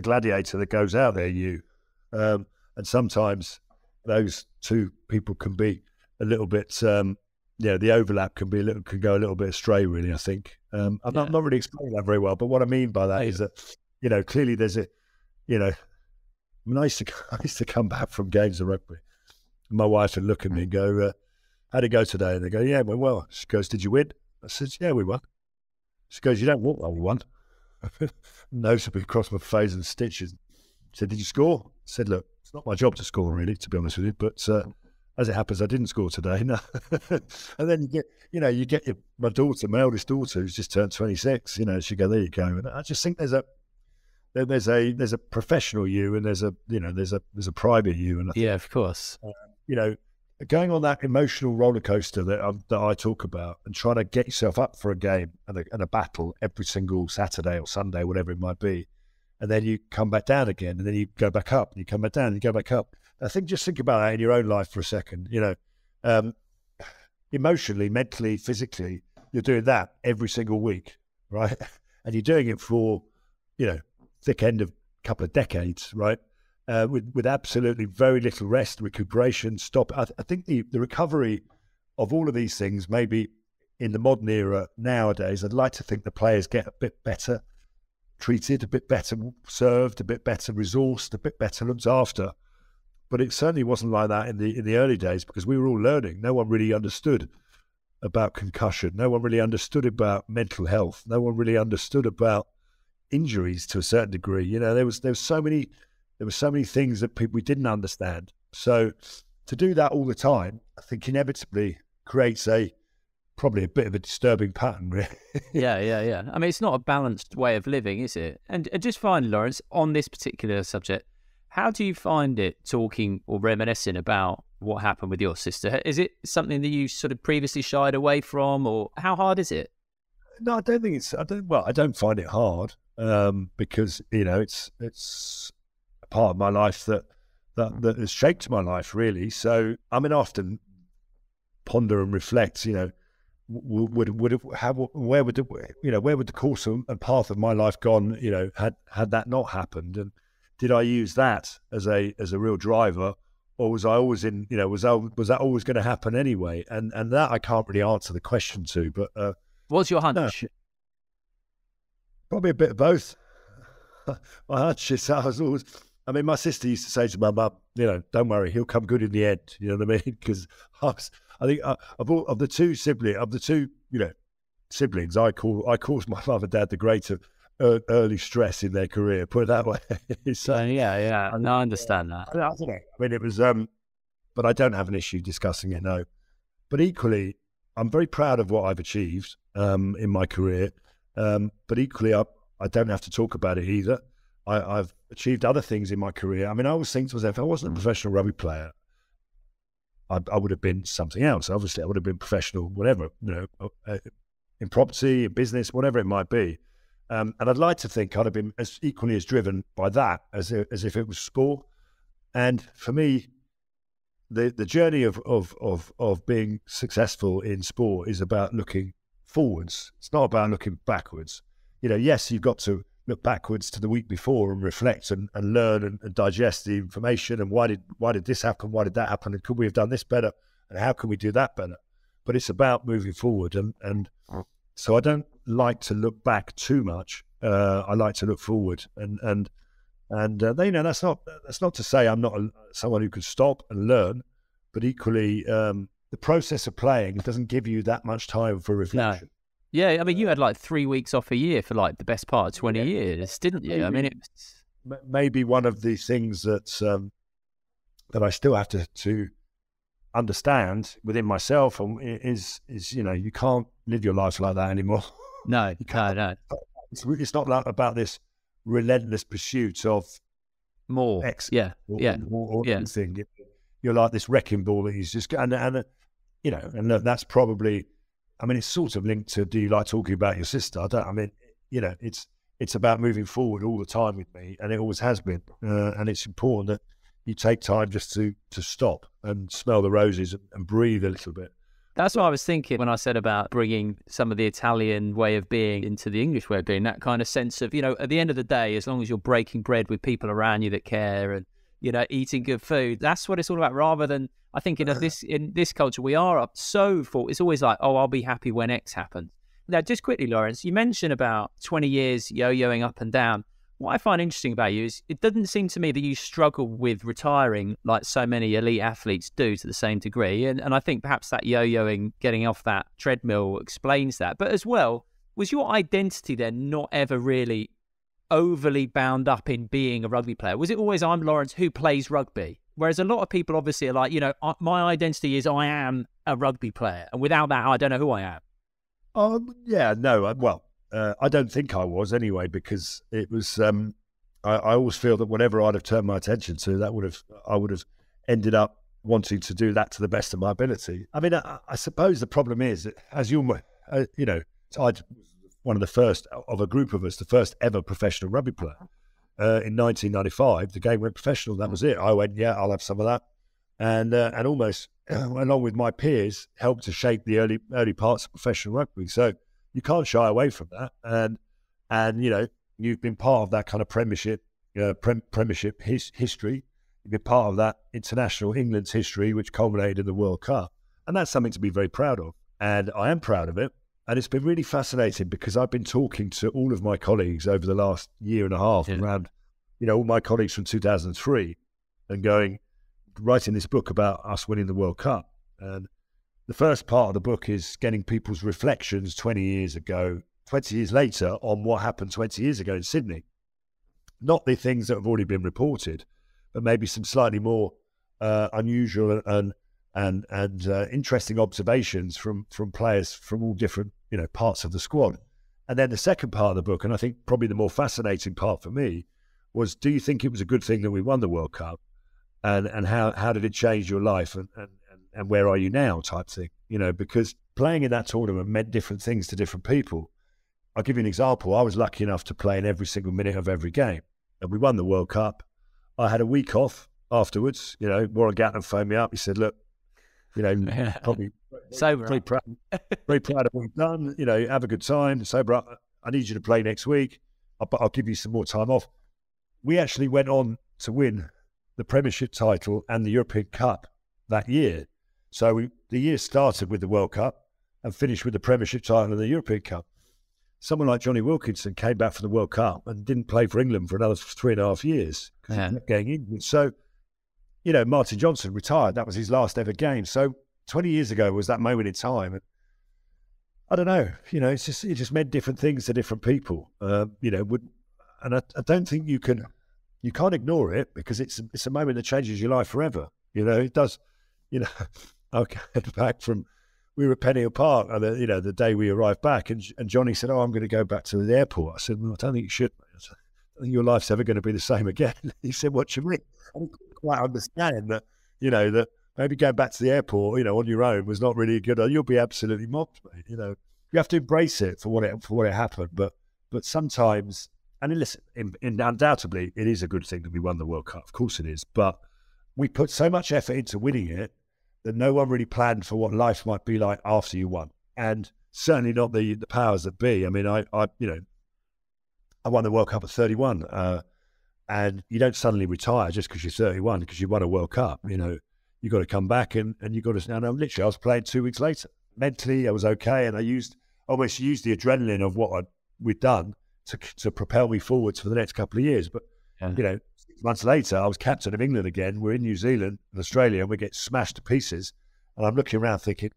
[SPEAKER 1] gladiator that goes out there you. And sometimes those two people can be a little bit. The overlap can go a little bit astray. Really, I think. I'm not really explaining that very well, but what I mean by that is that clearly there's a. I used to come back from games of rugby. My wife would look at me and go, how'd it go today? And they go, yeah, it went well. She goes, did you win? I said, yeah, we won. She goes, you don't walk well, we won. Nose up across my face and stitches. She said, did you score? I said, look, it's not my job to score, really, to be honest with you, but as it happens, I didn't score today. No. And then you get my eldest daughter, who's just turned 26, she go, there you go. And I just think there's a professional you, and there's a private you, and
[SPEAKER 2] of course,
[SPEAKER 1] going on that emotional roller coaster that I talk about, and trying to get yourself up for a game and a battle every single Saturday or Sunday, whatever it might be, and then you come back down again, and then you go back up, and you come back down, and you go back up. Just think about that in your own life for a second. Emotionally, mentally, physically, you're doing that every single week, right? And you're doing it for thick end of a couple of decades, right? With absolutely very little rest, recuperation, stop. I think the recovery of all of these things, maybe in the modern era nowadays, I'd like to think the players get a bit better treated, a bit better served, a bit better resourced, a bit better looked after. But it certainly wasn't like that in the early days, because we were all learning. No one really understood about concussion. No one really understood about mental health. No one really understood about injuries to a certain degree. There was so many things that we didn't understand. So to do that all the time, I think inevitably creates probably a bit of a disturbing pattern, really.
[SPEAKER 2] Yeah. I mean, it's not a balanced way of living, is it? And just finally, Lawrence, on this particular subject, how do you find it talking or reminiscing about what happened with your sister? Is it something that you sort of previously shied away from, or how hard is it?
[SPEAKER 1] No, I don't think it's. I don't find it hard because it's a part of my life that has shaped my life really. So I mean, I often ponder and reflect. Where would the course and path of my life gone? Had that not happened, and did I use that as a real driver, or was I always in? Was that always going to happen anyway? And that I can't really answer the question to. But
[SPEAKER 2] what's your hunch?
[SPEAKER 1] No, probably a bit of both. My hunch is I was always. I mean, my sister used to say to my mum, don't worry, he'll come good in the end. You know what I mean? Because I think of the two siblings, I caused my mum and dad the greater early stress in their career. Put it that way. So,
[SPEAKER 2] yeah. No, I understand that.
[SPEAKER 1] I don't know. I mean, it was, but I don't have an issue discussing it. No, but equally, I'm very proud of what I've achieved in my career. But equally, I don't have to talk about it either. I've achieved other things in my career. I mean, I always think to myself, if I wasn't a professional rugby player, I would have been something else. Obviously, I would have been professional, whatever, in property, in business, whatever it might be. And I'd like to think I'd have been as equally as driven by that as if it was sport. And for me, the journey of being successful in sport is about looking forwards. It's not about looking backwards. Yes, you've got to look backwards to the week before and reflect and learn and digest the information and why did this happen, why did that happen, and could we have done this better, and how can we do that better? But it's about moving forward, and so I don't like to look back too much. I like to look forward, and that's not to say I'm not someone who can stop and learn, but equally the process of playing doesn't give you that much time for reflection.
[SPEAKER 2] No. Yeah, I mean, you had like 3 weeks off a year for like the best part of 20 years, didn't you? I mean,
[SPEAKER 1] maybe one of the things that I still have to understand within myself is you can't live your life like that anymore.
[SPEAKER 2] No, no.
[SPEAKER 1] It's not about this relentless pursuit of
[SPEAKER 2] more.
[SPEAKER 1] X.
[SPEAKER 2] Or
[SPEAKER 1] anything. You're like this wrecking ball that he's just and that's probably. I mean, it's sort of linked to, do you like talking about your sister? It's about moving forward all the time with me, and it always has been. And it's important that you take time just to stop and smell the roses and breathe a little bit.
[SPEAKER 2] That's what I was thinking when I said about bringing some of the Italian way of being into the English way of being, that kind of sense of, at the end of the day, as long as you're breaking bread with people around you that care and, eating good food, that's what it's all about, rather than, I think in this culture, we are up so full. It's always like, oh, I'll be happy when X happens. Now, just quickly, Lawrence, you mentioned about 20 years yo-yoing up and down. What I find interesting about you is it doesn't seem to me that you struggle with retiring like so many elite athletes do to the same degree. And I think perhaps that yo-yoing, getting off that treadmill explains that. But as well, was your identity then not ever really overly bound up in being a rugby player? Was it always, I'm Lawrence who plays rugby? Whereas a lot of people obviously are like, my identity is I am a rugby player. And without that, I don't know who I am.
[SPEAKER 1] I don't think I was anyway, because it was, I always feel that whatever I'd have turned my attention to, I would have ended up wanting to do that to the best of my ability. I mean, I suppose the problem is that, as I was one of the first of a group of us, the first ever professional rugby player. In 1995, the game went professional. That was it. I went, I'll have some of that, and almost along with my peers, helped to shape the early parts of professional rugby. So you can't shy away from that, and you've been part of that kind of premiership history. You've been part of that international England's history, which culminated in the World Cup, and that's something to be very proud of. And I am proud of it. And it's been really fascinating because I've been talking to all of my colleagues over the last year and a half around, all my colleagues from 2003 and writing this book about us winning the World Cup. And the first part of the book is getting people's reflections 20 years later on what happened 20 years ago in Sydney. Not the things that have already been reported, but maybe some slightly more unusual and interesting observations from players from all different parts of the squad. And then the second part of the book, and I think probably the more fascinating part for me, was, do you think it was a good thing that we won the World Cup, and how did it change your life, and where are you now, type thing? Because playing in that tournament meant different things to different people. I'll give you an example. I was lucky enough to play in every single minute of every game, and we won the World Cup. I had a week off afterwards. Warren Gatland phoned me up. He said, "Look, probably very proud of what we've done. Have a good time. Sober up. I need you to play next week. I'll give you some more time off." We actually went on to win the Premiership title and the European Cup that year. So the year started with the World Cup and finished with the Premiership title and the European Cup. Someone like Johnny Wilkinson came back from the World Cup and didn't play for England for another 3.5 years because he kept getting injured. So, Martin Johnson retired. That was his last ever game. So 20 years ago was that moment in time. And I don't know, it just meant different things to different people. And I don't think you can't ignore it, because it's a moment that changes your life forever. It does. I came back from, we were at Penny Hill Park, and the day we arrived back, and Johnny said, "Oh, I'm going to go back to the airport." I said, "Well, I don't think you should. I don't think your life's ever going to be the same again." He said, "What do you mean?" I didn't quite understand that, that maybe going back to the airport, on your own was not really good. You'll be absolutely mobbed, mate. You have to embrace it for what it happened. But sometimes, and listen, undoubtedly, it is a good thing that we won the World Cup. Of course it is. But we put so much effort into winning it that no one really planned for what life might be like after you won, and certainly not the powers that be. I mean, I won the World Cup at 31, and you don't suddenly retire just because you're 31 because you won a World Cup. You got to come back and you got to. And literally, I was playing 2 weeks later. Mentally, I was okay, and I almost used the adrenaline of what we'd done to propel me forwards for the next couple of years. But 6 months later, I was captain of England again. We're in New Zealand and Australia, and we get smashed to pieces. And I'm looking around thinking,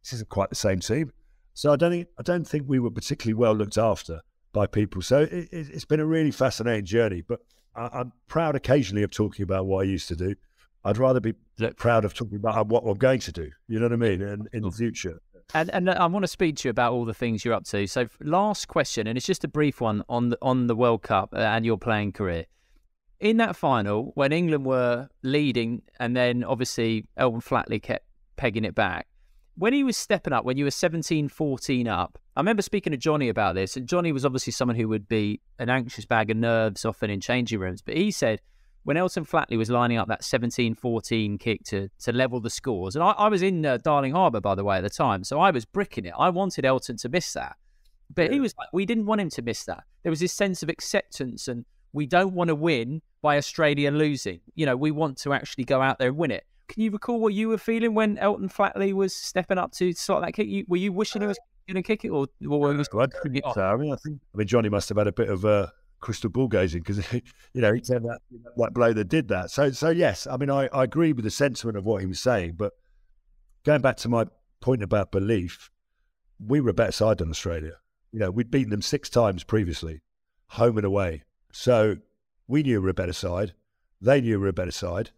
[SPEAKER 1] this isn't quite the same team. So I don't think we were particularly well looked after by people. So it's been a really fascinating journey. But I'm proud occasionally of talking about what I used to do. I'd rather be proud of talking about what I'm going to do. You know what I mean? And in the future.
[SPEAKER 2] And I want to speak to you about all the things you're up to. So last question, and it's just a brief one on the World Cup and your playing career. In that final, when England were leading, and then obviously Elton Flatley kept pegging it back, when he was stepping up, when you were 17-14 up, I remember speaking to Johnny about this, and Johnny was obviously someone who would be an anxious bag of nerves often in changing rooms, but he said when Elton Flatley was lining up that 17-14 kick to level the scores, and I was in Darling Harbour, by the way, at the time, so I was bricking it. I wanted Elton to miss that, but he was like, we didn't want him to miss that. There was this sense of acceptance, and we don't want to win by Australia losing. We want to actually go out there and win it. Can you recall what you were feeling when Elton Flatley was stepping up to slot that kick? Were you wishing he was going to kick it, or was it off?
[SPEAKER 1] I mean, Johnny must have had a bit of crystal ball gazing, because he turned that white blow that did that. So yes, I mean, I agree with the sentiment of what he was saying. But going back to my point about belief, we were a better side than Australia. We'd beaten them 6 times previously, home and away. So we knew we were a better side. They knew we were a better side.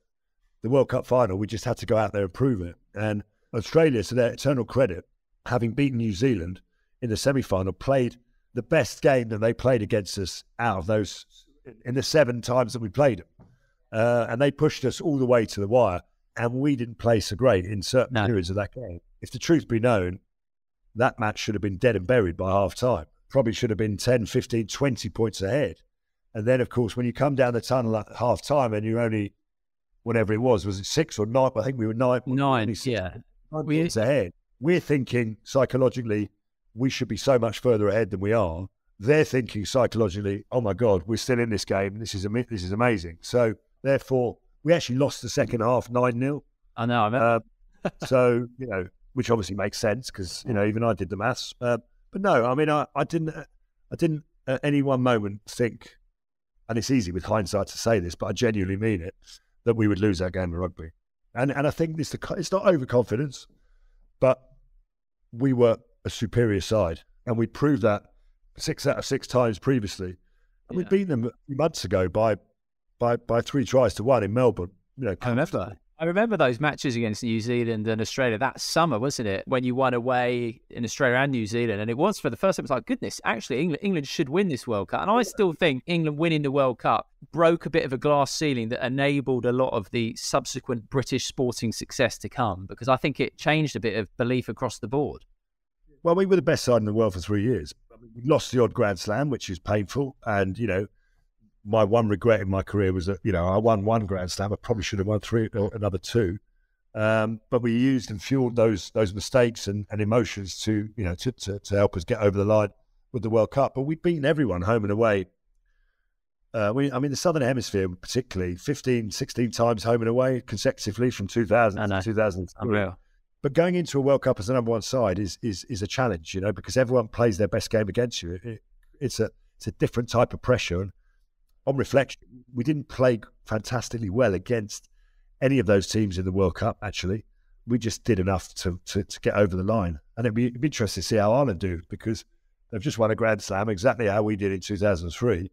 [SPEAKER 1] The World Cup final, we just had to go out there and prove it. And Australia, to their eternal credit, having beaten New Zealand in the semi-final, played the best game that they played against us out of those in the 7 times that we played them. And they pushed us all the way to the wire, and we didn't play so great in certain periods of that game. If the truth be known, that match should have been dead and buried by half-time. Probably should have been 10, 15, 20 points ahead. And then, of course, when you come down the tunnel at half-time and you're only, whatever it was it 6 or 9? I think we were 9.
[SPEAKER 2] 9, yeah.
[SPEAKER 1] 9 points ahead. We're thinking psychologically we should be so much further ahead than we are. They're thinking psychologically, oh my God, we're still in this game. This is amazing. So therefore, we actually lost the second half 9-0.
[SPEAKER 2] I know. I remember.
[SPEAKER 1] So which obviously makes sense because even I did the maths. But no, I mean, I didn't at any one moment think, and it's easy with hindsight to say this, but I genuinely mean it, that we would lose that game of rugby. And I think it's not overconfidence, but we were a superior side, and we proved that 6 out of 6 times previously. And we'd beaten them a few months ago by 3 tries to 1 in Melbourne.
[SPEAKER 2] I remember those matches against New Zealand and Australia that summer, wasn't it? When you won away in Australia and New Zealand. And it was, for the first time, it was like, goodness, actually, England should win this World Cup. And I still think England winning the World Cup broke a bit of a glass ceiling that enabled a lot of the subsequent British sporting success to come, because I think it changed a bit of belief across the board.
[SPEAKER 1] Well, we were the best side in the world for 3 years. we lost the odd Grand Slam, which is painful. And, my one regret in my career was that, I won one Grand Slam. I probably should have won three or another two. But we used and fueled those mistakes and emotions to help us get over the line with the World Cup. But we'd beaten everyone home and away. The Southern Hemisphere particularly, 15, 16 times home and away consecutively from 2000 to 2003.
[SPEAKER 2] Unreal.
[SPEAKER 1] But going into a World Cup as the number one side is a challenge, because everyone plays their best game against you. It's a different type of pressure. And on reflection, we didn't play fantastically well against any of those teams in the World Cup, actually. We just did enough to get over the line. And it'd be interesting to see how Ireland do, because they've just won a Grand Slam, exactly how we did in 2003.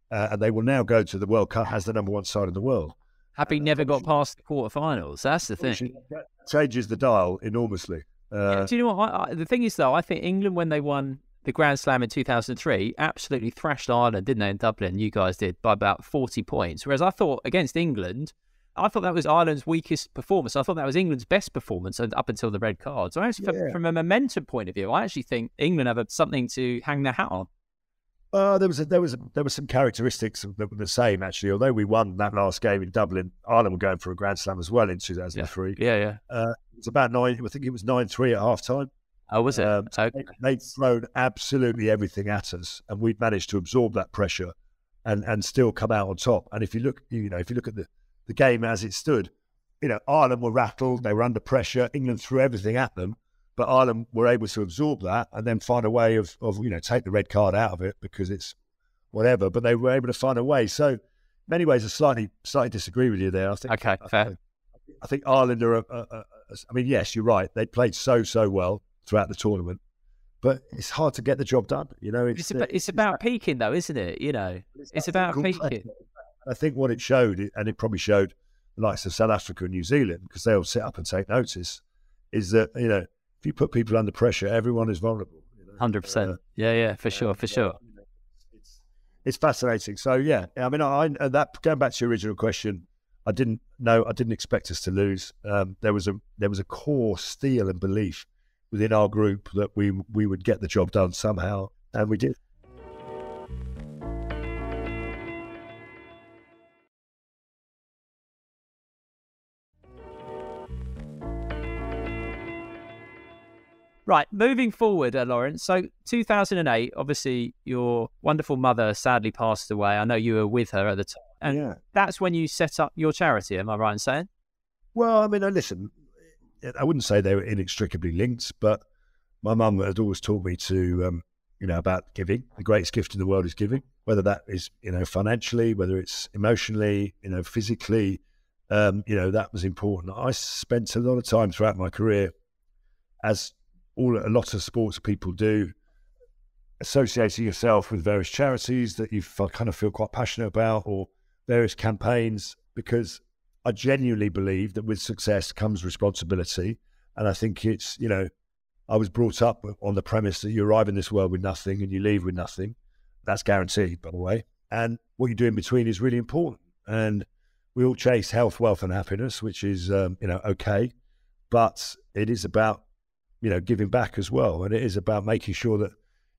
[SPEAKER 1] And they will now go to the World Cup as the number one side in the world.
[SPEAKER 3] Happy never got past the quarterfinals. That's the thing.
[SPEAKER 1] That changes the dial enormously.
[SPEAKER 3] Do you know what? The thing is, though, I think England, when they won the Grand Slam in 2003, absolutely thrashed Ireland, didn't they, in Dublin? You guys did, by about 40 points. Whereas I thought against England, I thought that was Ireland's weakest performance. I thought that was England's best performance up until the red card. So actually, from a momentum point of view, I actually think England have something to hang their hat on.
[SPEAKER 1] There were some characteristics that were the same, actually. Although we won that last game in Dublin, Ireland were going for a Grand Slam as well in 2003.
[SPEAKER 3] Yeah.
[SPEAKER 1] It's about 9. I think it was 9-3 at half time.
[SPEAKER 3] Oh, was it?
[SPEAKER 1] They'd thrown absolutely everything at us, and we'd managed to absorb that pressure and still come out on top. And if you look, at the game as it stood, Ireland were rattled. They were under pressure. England threw everything at them. But Ireland were able to absorb that and then find a way of take the red card out of it because it's whatever. But they were able to find a way. So, in many ways, I slightly disagree with you there. I think.
[SPEAKER 3] Okay, fair.
[SPEAKER 1] I think Ireland are. Yes, you're right. They played so well throughout the tournament, but it's hard to get the job done.
[SPEAKER 3] It's about peaking, though, isn't it? It's about peaking.
[SPEAKER 1] I think what it showed, and it probably showed the likes of South Africa and New Zealand, because they'll sit up and take notice, is that if you put people under pressure, everyone is vulnerable.
[SPEAKER 3] 100%. Yeah, for sure.
[SPEAKER 1] It's fascinating. So yeah, I that going back to your original question, I didn't expect us to lose. There was a core steel and belief within our group that we would get the job done somehow, and we did.
[SPEAKER 3] Right, moving forward, Lawrence. So 2008, obviously your wonderful mother sadly passed away. I know you were with her at the time. And that's when you set up your charity, am I right in saying?
[SPEAKER 1] Well, listen, I wouldn't say they were inextricably linked, but my mum had always taught me to, about giving. The greatest gift in the world is giving, whether that is, financially, whether it's emotionally, physically, that was important. I spent a lot of time throughout my career, as a lot of sports people do, associating yourself with various charities that you kind of feel quite passionate about, or various campaigns, because I genuinely believe that with success comes responsibility. And I think it's, I was brought up on the premise that you arrive in this world with nothing and you leave with nothing. That's guaranteed, by the way. And what you do in between is really important. And we all chase health, wealth and happiness, which is, okay. But it is about, giving back as well. And it is about making sure that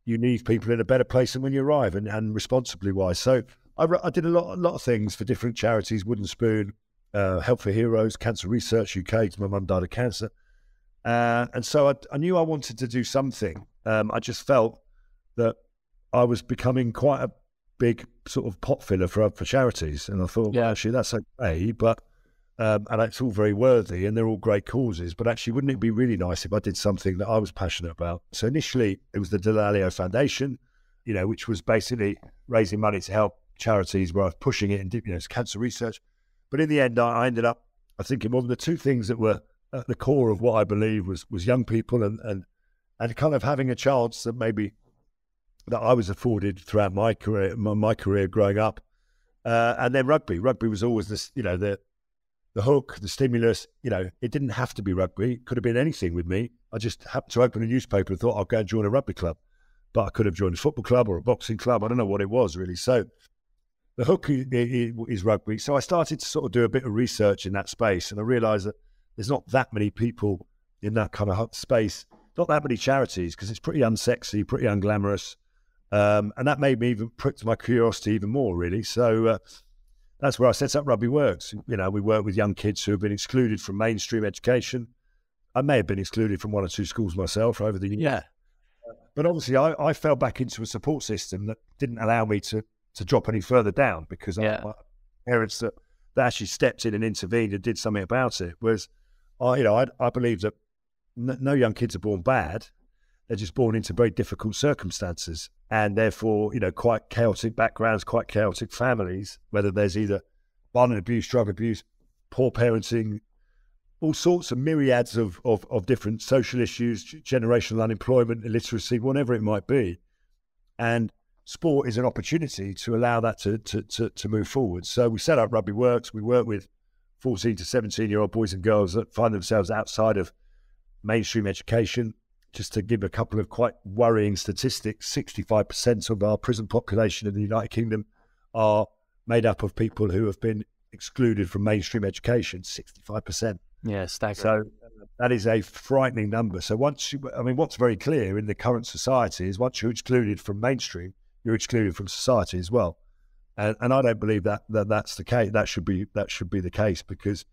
[SPEAKER 1] you leave people in a better place than when you arrive, and responsibly wise. So I did a lot of things for different charities, Wooden Spoon, Help for Heroes, Cancer Research UK, because my mum died of cancer. And so I knew I wanted to do something. I just felt that I was becoming quite a big sort of pot filler for charities. And I thought, well, actually, that's okay, but and it's all very worthy and they're all great causes, but actually, wouldn't it be really nice if I did something that I was passionate about? So initially, it was the Dallaglio Foundation, which was basically raising money to help charities where I was pushing it and it's cancer research. But in the end, I ended up, I think, one of the two things that were at the core of what I believe was young people and kind of having a chance that maybe that I was afforded throughout my career growing up. And then rugby. Rugby was always this, the hook, the stimulus. It didn't have to be rugby. It could have been anything with me. I just happened to open a newspaper and thought I'll go and join a rugby club. But I could have joined a football club or a boxing club. I don't know what it was really. So the hook is rugby. So I started to sort of do a bit of research in that space, and I realised that there's not that many people in that kind of space, not that many charities, because it's pretty unsexy, pretty unglamorous. And that made me even pricked my curiosity even more, really. So that's where I set up Rugby Works. We work with young kids who have been excluded from mainstream education. I may have been excluded from 1 or 2 schools myself over the years.
[SPEAKER 3] Yeah.
[SPEAKER 1] But obviously I fell back into a support system that didn't allow me to drop any further down, because my parents that actually stepped in and intervened and did something about it. Whereas I believe that no young kids are born bad. They're just born into very difficult circumstances, and therefore, quite chaotic backgrounds, quite chaotic families, whether there's either violent abuse, drug abuse, poor parenting, all sorts of myriads of different social issues, generational unemployment, illiteracy, whatever it might be. And sport is an opportunity to allow that to move forward. So we set up Rugby Works. We work with 14 to 17-year-old boys and girls that find themselves outside of mainstream education. Just to give a couple of quite worrying statistics, 65% of our prison population in the United Kingdom are made up of people who have been excluded from mainstream education, 65%.
[SPEAKER 3] Yeah, staggering.
[SPEAKER 1] So that is a frightening number. So what's very clear in the current society is once you're excluded from mainstream, you're excluded from society as well. And I don't believe that's the case. That should be the case, because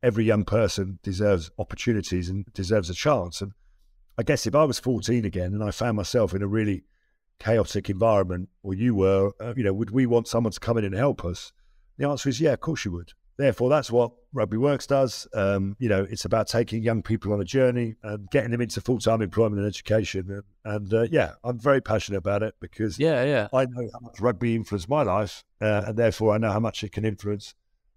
[SPEAKER 1] every young person deserves opportunities and deserves a chance. And I guess if I was 14 again and I found myself in a really chaotic environment, or you were, would we want someone to come in and help us? The answer is yeah, of course you would. Therefore, that's what Rugby Works does. It's about taking young people on a journey and getting them into full-time employment and education. And I'm very passionate about it, because I know how much rugby influenced my life, and therefore I know how much it can influence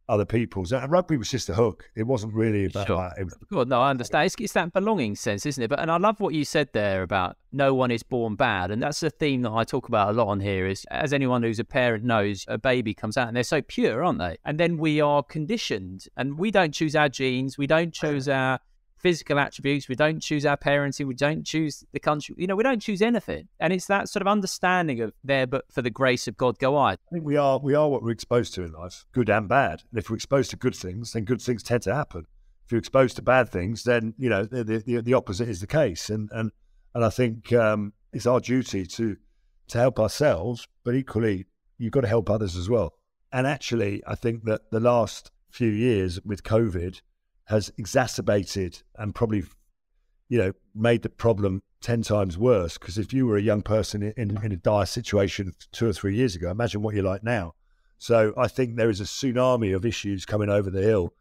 [SPEAKER 1] other people's. And rugby was just a hook. It wasn't really about that.
[SPEAKER 3] Well, no, I understand. It's that belonging sense, isn't it? And I love what you said there about no one is born bad. And that's a theme that I talk about a lot on here, is, as anyone who's a parent knows, a baby comes out and they're so pure, aren't they? And then we are conditioned, and we don't choose our genes. We don't choose our physical attributes. We don't choose our parenting. We don't choose the country. We don't choose anything. And it's that sort of understanding of there, but for the grace of God go I.
[SPEAKER 1] I think we are what we're exposed to in life, good and bad. And if we're exposed to good things, then good things tend to happen. If you're exposed to bad things, then the opposite is the case. And I think it's our duty to help ourselves, but equally you've got to help others as well. And actually, I think that the last few years with COVID has exacerbated and probably, made the problem 10 times worse. Because if you were a young person in a dire situation 2 or 3 years ago, imagine what you're like now. So I think there is a tsunami of issues coming over the hill,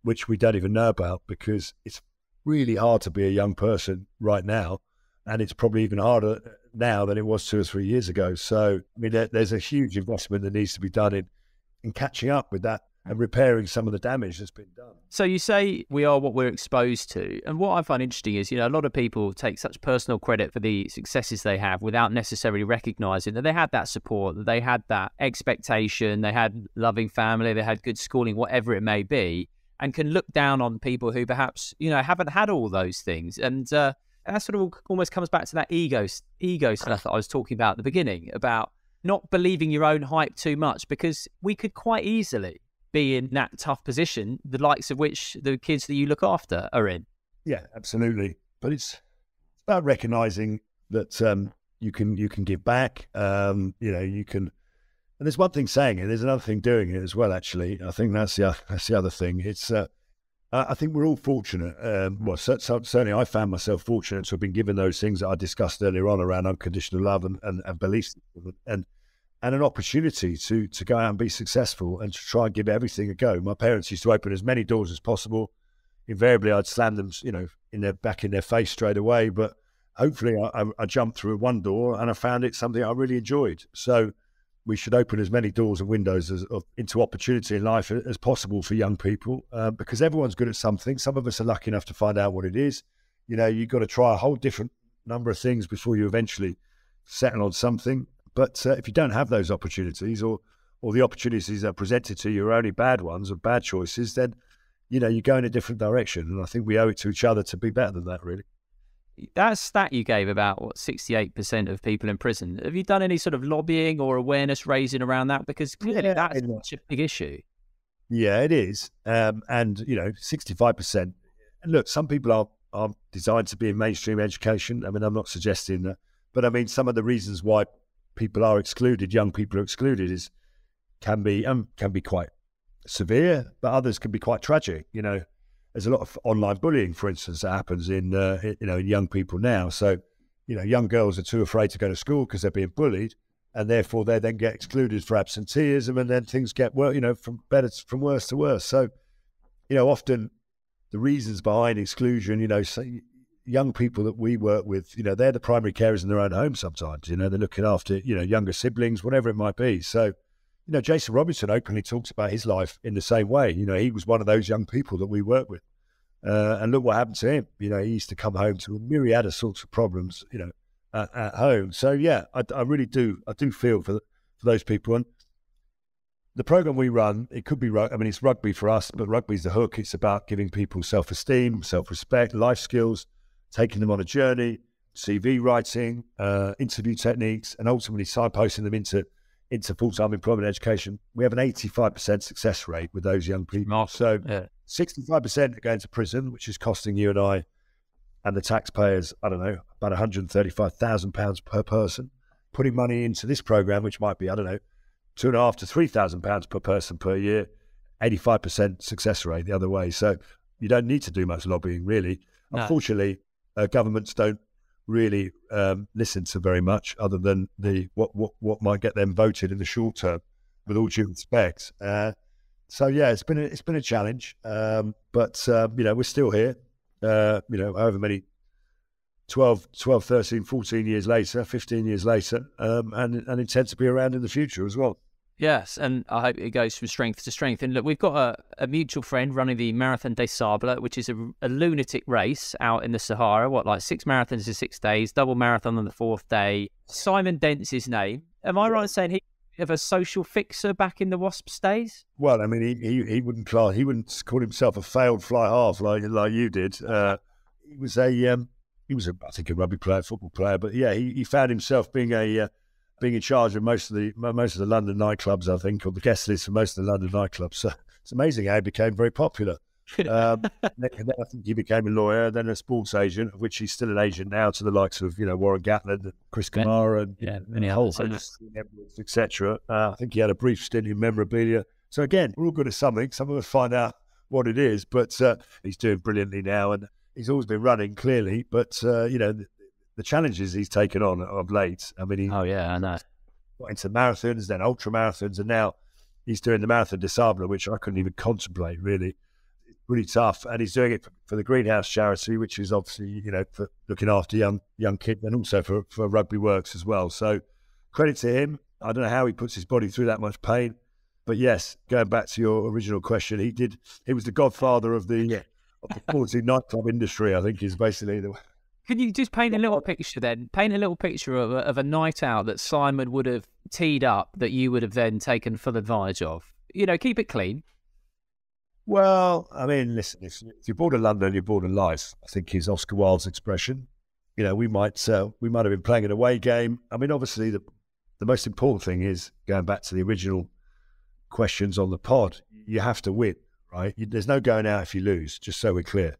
[SPEAKER 1] which we don't even know about, because it's really hard to be a young person right now. And it's probably even harder now than it was 2 or 3 years ago. So, there's a huge investment that needs to be done in catching up with that and repairing some of the damage that's been done.
[SPEAKER 3] So you say we are what we're exposed to. And what I find interesting is, a lot of people take such personal credit for the successes they have without necessarily recognising that they had that support, that they had that expectation, they had loving family, they had good schooling, whatever it may be, and can look down on people who perhaps, haven't had all those things. And that sort of almost comes back to that ego stuff that I was talking about at the beginning, about not believing your own hype too much, because we could quite easily be in that tough position, the likes of which the kids that you look after are in.
[SPEAKER 1] Yeah, absolutely. But it's about recognising that you can give back. You can, and there's one thing saying it, there's another thing doing it as well. Actually, I think that's the other thing. It's I think we're all fortunate. Certainly I found myself fortunate to have been given those things that I discussed earlier on around unconditional love and beliefs and an opportunity to go out and be successful and to try and give everything a go. My parents used to open as many doors as possible. Invariably, I'd slam them, in their face straight away. But hopefully, I jumped through one door and I found it something I really enjoyed. So we should open as many doors and windows into opportunity in life as possible for young people, because everyone's good at something. Some of us are lucky enough to find out what it is. You've got to try a whole different number of things before you eventually settle on something. But if you don't have those opportunities, or the opportunities that are presented to you are only bad ones or bad choices, then, you go in a different direction. And I think we owe it to each other to be better than that, really.
[SPEAKER 3] That stat you gave about 68% of people in prison, have you done any sort of lobbying or awareness raising around that? Because clearly that's such a big issue.
[SPEAKER 1] Yeah, it is. And 65%. And look, some people are designed to be in mainstream education. I'm not suggesting that. But some of the reasons why people are excluded, young people are excluded, can be quite severe, but others can be quite tragic. There's a lot of online bullying, for instance, that happens in young people now. So, young girls are too afraid to go to school because they're being bullied, and therefore they then get excluded for absenteeism, and then things get from worse to worse. So, often the reasons behind exclusion, so young people that we work with, they're the primary carers in their own home sometimes. They're looking after younger siblings, whatever it might be. So, Jason Robinson openly talks about his life in the same way. He was one of those young people that we work with. And look what happened to him. He used to come home to a myriad of sorts of problems, at home. So, yeah, I really do. I do feel for those people. And the program we run, it could be, it's rugby for us, but rugby's the hook. It's about giving people self-esteem, self-respect, life skills, taking them on a journey, CV writing, interview techniques, and ultimately signposting them into full-time employment education. We have an 85% success rate with those young people. So 65% are going to prison, which is costing you and I and the taxpayers, I don't know, about £135,000 per person. Putting money into this program, which might be, I don't know, £2,500 to £3,000 per person per year, 85% success rate the other way. So you don't need to do much lobbying, really. No. Unfortunately, governments don't really listen to very much, other than what might get them voted in the short term, with all due respect. So yeah, it's been a challenge, but we're still here. However many 12, 13, 14 years later, 15 years later, and intend to be around in the future as well.
[SPEAKER 3] Yes, and I hope it goes from strength to strength. And look, we've got a mutual friend running the Marathon des Sables, which is a lunatic race out in the Sahara. 6 marathons in 6 days, double marathon on the 4th day. Simon Dent's his name. Am I right in saying he was a social fixer back in the Wasps days?
[SPEAKER 1] Well, he wouldn't call himself a failed fly half like you did. He was I think a rugby player, football player, but yeah, he found himself being in charge of most of the London nightclubs, I think, or the guest list for most of the London nightclubs. So it's amazing how he became very popular. Then I think he became a lawyer, then a sports agent, of which he's still an agent now, to the likes of
[SPEAKER 3] Warren
[SPEAKER 1] Gatland and Chris Kamara and
[SPEAKER 3] many others,
[SPEAKER 1] etc. I think he had a brief stint in memorabilia. So again, we're all good at something. Some of us find out what it is, but he's doing brilliantly now, and he's always been running, clearly. But the challenges he's taken on of late. I know. Got into marathons, then ultra marathons, and now he's doing the Marathon des Sables, which I couldn't even contemplate, really. It's really tough, and he's doing it for the Greenhouse charity, which is obviously, for looking after young kids, and also for Rugby Works as well. So credit to him. I don't know how he puts his body through that much pain, but yes, going back to your original question, he was the godfather of the 40 nightclub industry, I think, is basically the.
[SPEAKER 3] Can you just paint a little picture then? Paint a little picture of a night out that Simon would have teed up that you would have then taken full advantage of. Keep it clean.
[SPEAKER 1] Well, listen, if you're born in London, you're born in life, I think is Oscar Wilde's expression. We might have been playing an away game. Obviously the most important thing is, going back to the original questions on the pod, you have to win, right? There's no going out if you lose, just so we're clear.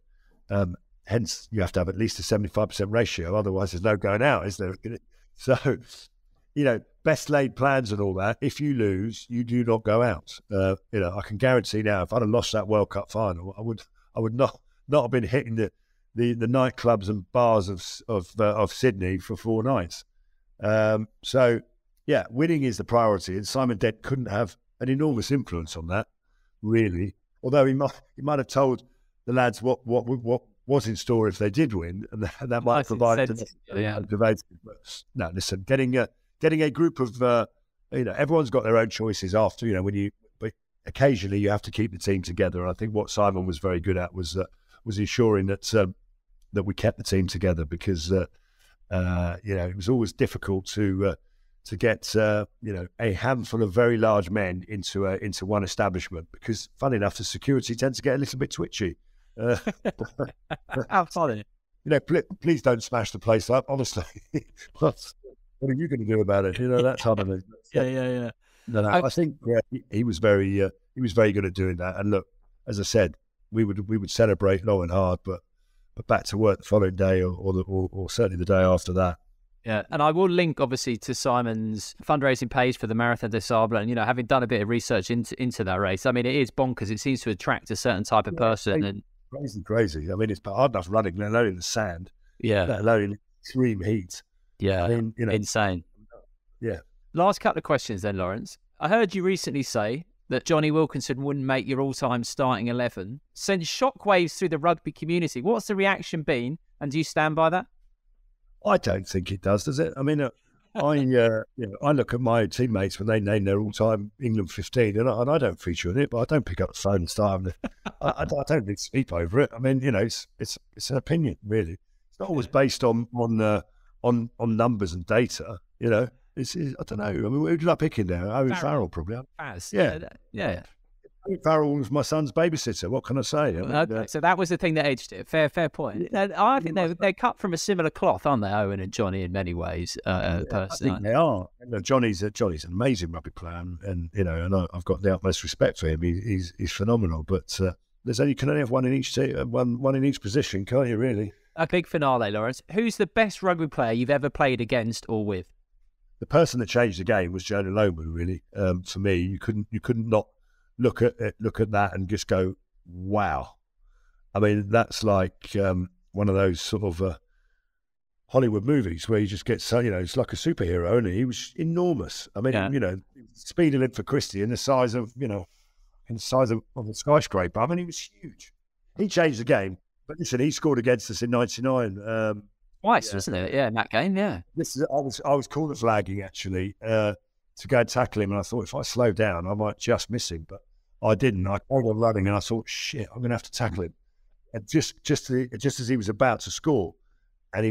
[SPEAKER 1] Hence, you have to have at least a 75% ratio. Otherwise, there's no going out, is there? So, best laid plans and all that. If you lose, you do not go out. I can guarantee now, if I'd have lost that World Cup final, I would not have been hitting the nightclubs and bars of Sydney for 4 nights. So, yeah, winning is the priority, and Simon Dent couldn't have an enormous influence on that, really. Although he might have told the lads what was in store if they did win, and that might provide motivation. No, listen, getting a group of everyone's got their own choices after, but occasionally you have to keep the team together. And I think what Simon was very good at was ensuring that we kept the team together, because it was always difficult to get a handful of very large men into one establishment, because funny enough, the security tends to get a little bit twitchy.
[SPEAKER 3] How funny.
[SPEAKER 1] Please don't smash the place up, honestly. What are you going to do about it? That type of thing.
[SPEAKER 3] Yeah.
[SPEAKER 1] No, I think he was very good at doing that. And look, as I said, we would celebrate long and hard, but back to work the following day, or certainly the day after that,
[SPEAKER 3] Yeah, and I will link obviously to Simon's fundraising page for the Marathon des Sables, and having done a bit of research into that race, I mean, it is bonkers. It seems to attract a certain type of person, and
[SPEAKER 1] crazy. I mean, it's hard enough running, let alone in the sand.
[SPEAKER 3] Yeah,
[SPEAKER 1] let alone in extreme heat.
[SPEAKER 3] Yeah, I mean, insane.
[SPEAKER 1] Yeah.
[SPEAKER 3] Last couple of questions then, Lawrence. I heard you recently say that Johnny Wilkinson wouldn't make your all-time starting 11. Sent shockwaves through the rugby community. What's the reaction been, and do you stand by that?
[SPEAKER 1] I don't think it does it? I mean, I look at my teammates when they name their all-time England 15, and I don't feature in it, but I don't pick up the phone and start having I don't need to sleep over it. I mean, it's an opinion, really. It's not always based on numbers and data. It's I don't know. I mean, who did I pick in there? Owen Farrell, probably.
[SPEAKER 3] Yeah.
[SPEAKER 1] Owen Farrell was my son's babysitter. What can I say?
[SPEAKER 3] Okay, so that was the thing that aged it. Fair point. I think they're cut from a similar cloth, aren't they, Owen and Johnny, in many ways? Personally,
[SPEAKER 1] I think they are. Johnny's an amazing rugby player, and I've got the utmost respect for him. He's phenomenal. But you can only have one in each team, one in each position, can't you? Really.
[SPEAKER 3] A big finale, Lawrence. Who's the best rugby player you've ever played against or with?
[SPEAKER 1] The person that changed the game was Jonah Lomu. Really, for me, you couldn't not look at that and just go, wow. I mean, that's like one of those sort of Hollywood movies where you just get it's like a superhero, and he was enormous. I mean, speed limit for Christie in the size of a skyscraper. I mean, he was huge. He changed the game. But listen, he scored against us in '99.
[SPEAKER 3] Twice, wasn't it? Yeah, in that game, yeah.
[SPEAKER 1] I was corner flagging, actually, to go and tackle him, and I thought if I slow down, I might just miss him. But I didn't. I carried on running, and I thought, shit, I'm going to have to tackle him. And just as he was about to score, and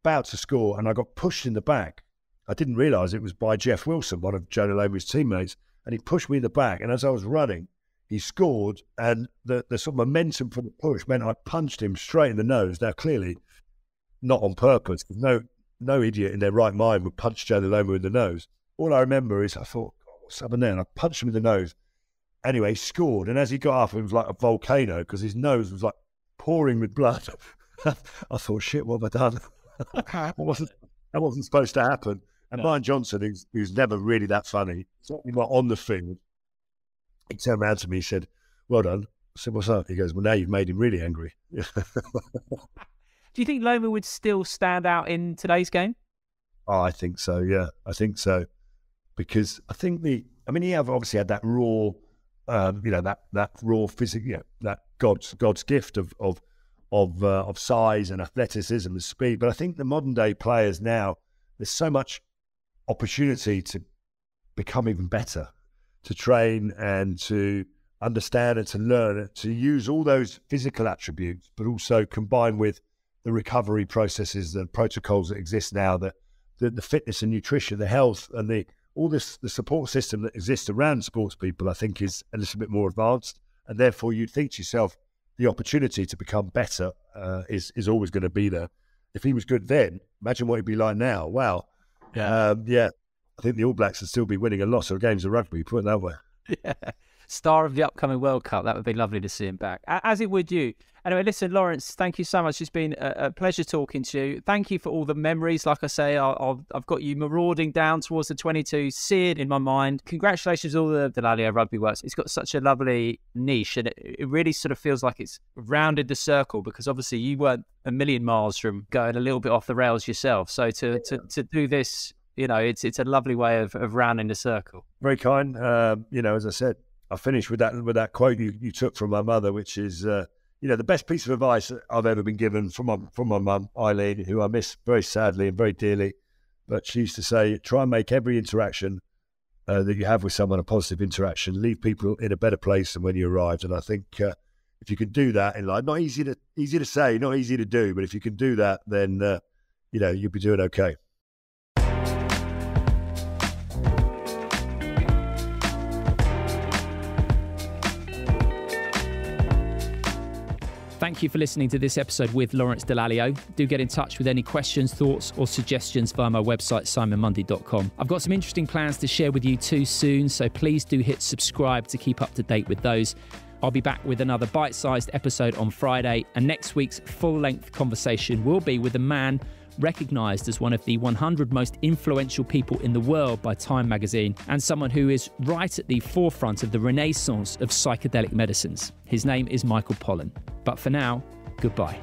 [SPEAKER 1] I got pushed in the back. I didn't realise it was by Jeff Wilson, one of Jonah Lomu's teammates, and he pushed me in the back, and as I was running, he scored, and the sort of momentum from the push meant I punched him straight in the nose. Now, clearly, not on purpose, because no idiot in their right mind would punch Jonah Lomu in the nose. All I remember is I thought, what's happened there? And I punched him in the nose. Anyway, he scored, and as he got up, it was like a volcano, because his nose was like pouring with blood. I thought, shit, what have I done? That wasn't supposed to happen. And Brian Johnson, who's never really that funny, certainly not on the field, he turned around to me, he said, well done. I said, what's up? He goes, well, now you've made him really angry.
[SPEAKER 3] Do you think Lomu would still stand out in today's game?
[SPEAKER 1] Oh, I think so, yeah. I think so. Because I think he obviously had that raw, that raw physical, that God's gift of size and athleticism and speed. But I think the modern day players now, there's so much opportunity to become even better, to train and to understand and to learn, to use all those physical attributes, but also combined with the recovery processes, the protocols that exist now, the fitness and nutrition, the health, and the support system that exists around sports people, I think is a little bit more advanced. And therefore, you'd think to yourself, the opportunity to become better is always going to be there. If he was good then, imagine what he'd be like now. Wow. Yeah. I think the All Blacks would still be winning a lot of games of rugby, put it that way.
[SPEAKER 3] Yeah. Star of the upcoming World Cup. That would be lovely to see him back, as it would you. Anyway, listen, Lawrence, thank you so much. It's been a pleasure talking to you. Thank you for all the memories. Like I say, I've got you marauding down towards the 22, seared in my mind. Congratulations on all the Dallaglio rugby works. It's got such a lovely niche, and it really sort of feels like it's rounded the circle, because obviously you weren't a million miles from going a little bit off the rails yourself. So to do this, it's a lovely way of rounding the circle.
[SPEAKER 1] Very kind. As I said, I finished with that quote you took from my mother, which is, the best piece of advice I've ever been given from my mum, Eileen, who I miss very sadly and very dearly. But she used to say, try and make every interaction that you have with someone a positive interaction. Leave people in a better place than when you arrived. And I think if you can do that in life, not easy to say, not easy to do, but if you can do that, then you'll be doing okay.
[SPEAKER 2] Thank you for listening to this episode with Lawrence Dallaglio. Do get in touch with any questions, thoughts or suggestions via my website, simonmundie.com. I've got some interesting plans to share with you too soon, so please do hit subscribe to keep up to date with those. I'll be back with another bite-sized episode on Friday, and next week's full-length conversation will be with a man recognised as one of the 100 most influential people in the world by Time magazine, and someone who is right at the forefront of the renaissance of psychedelic medicines. His name is Michael Pollan. But for now, goodbye.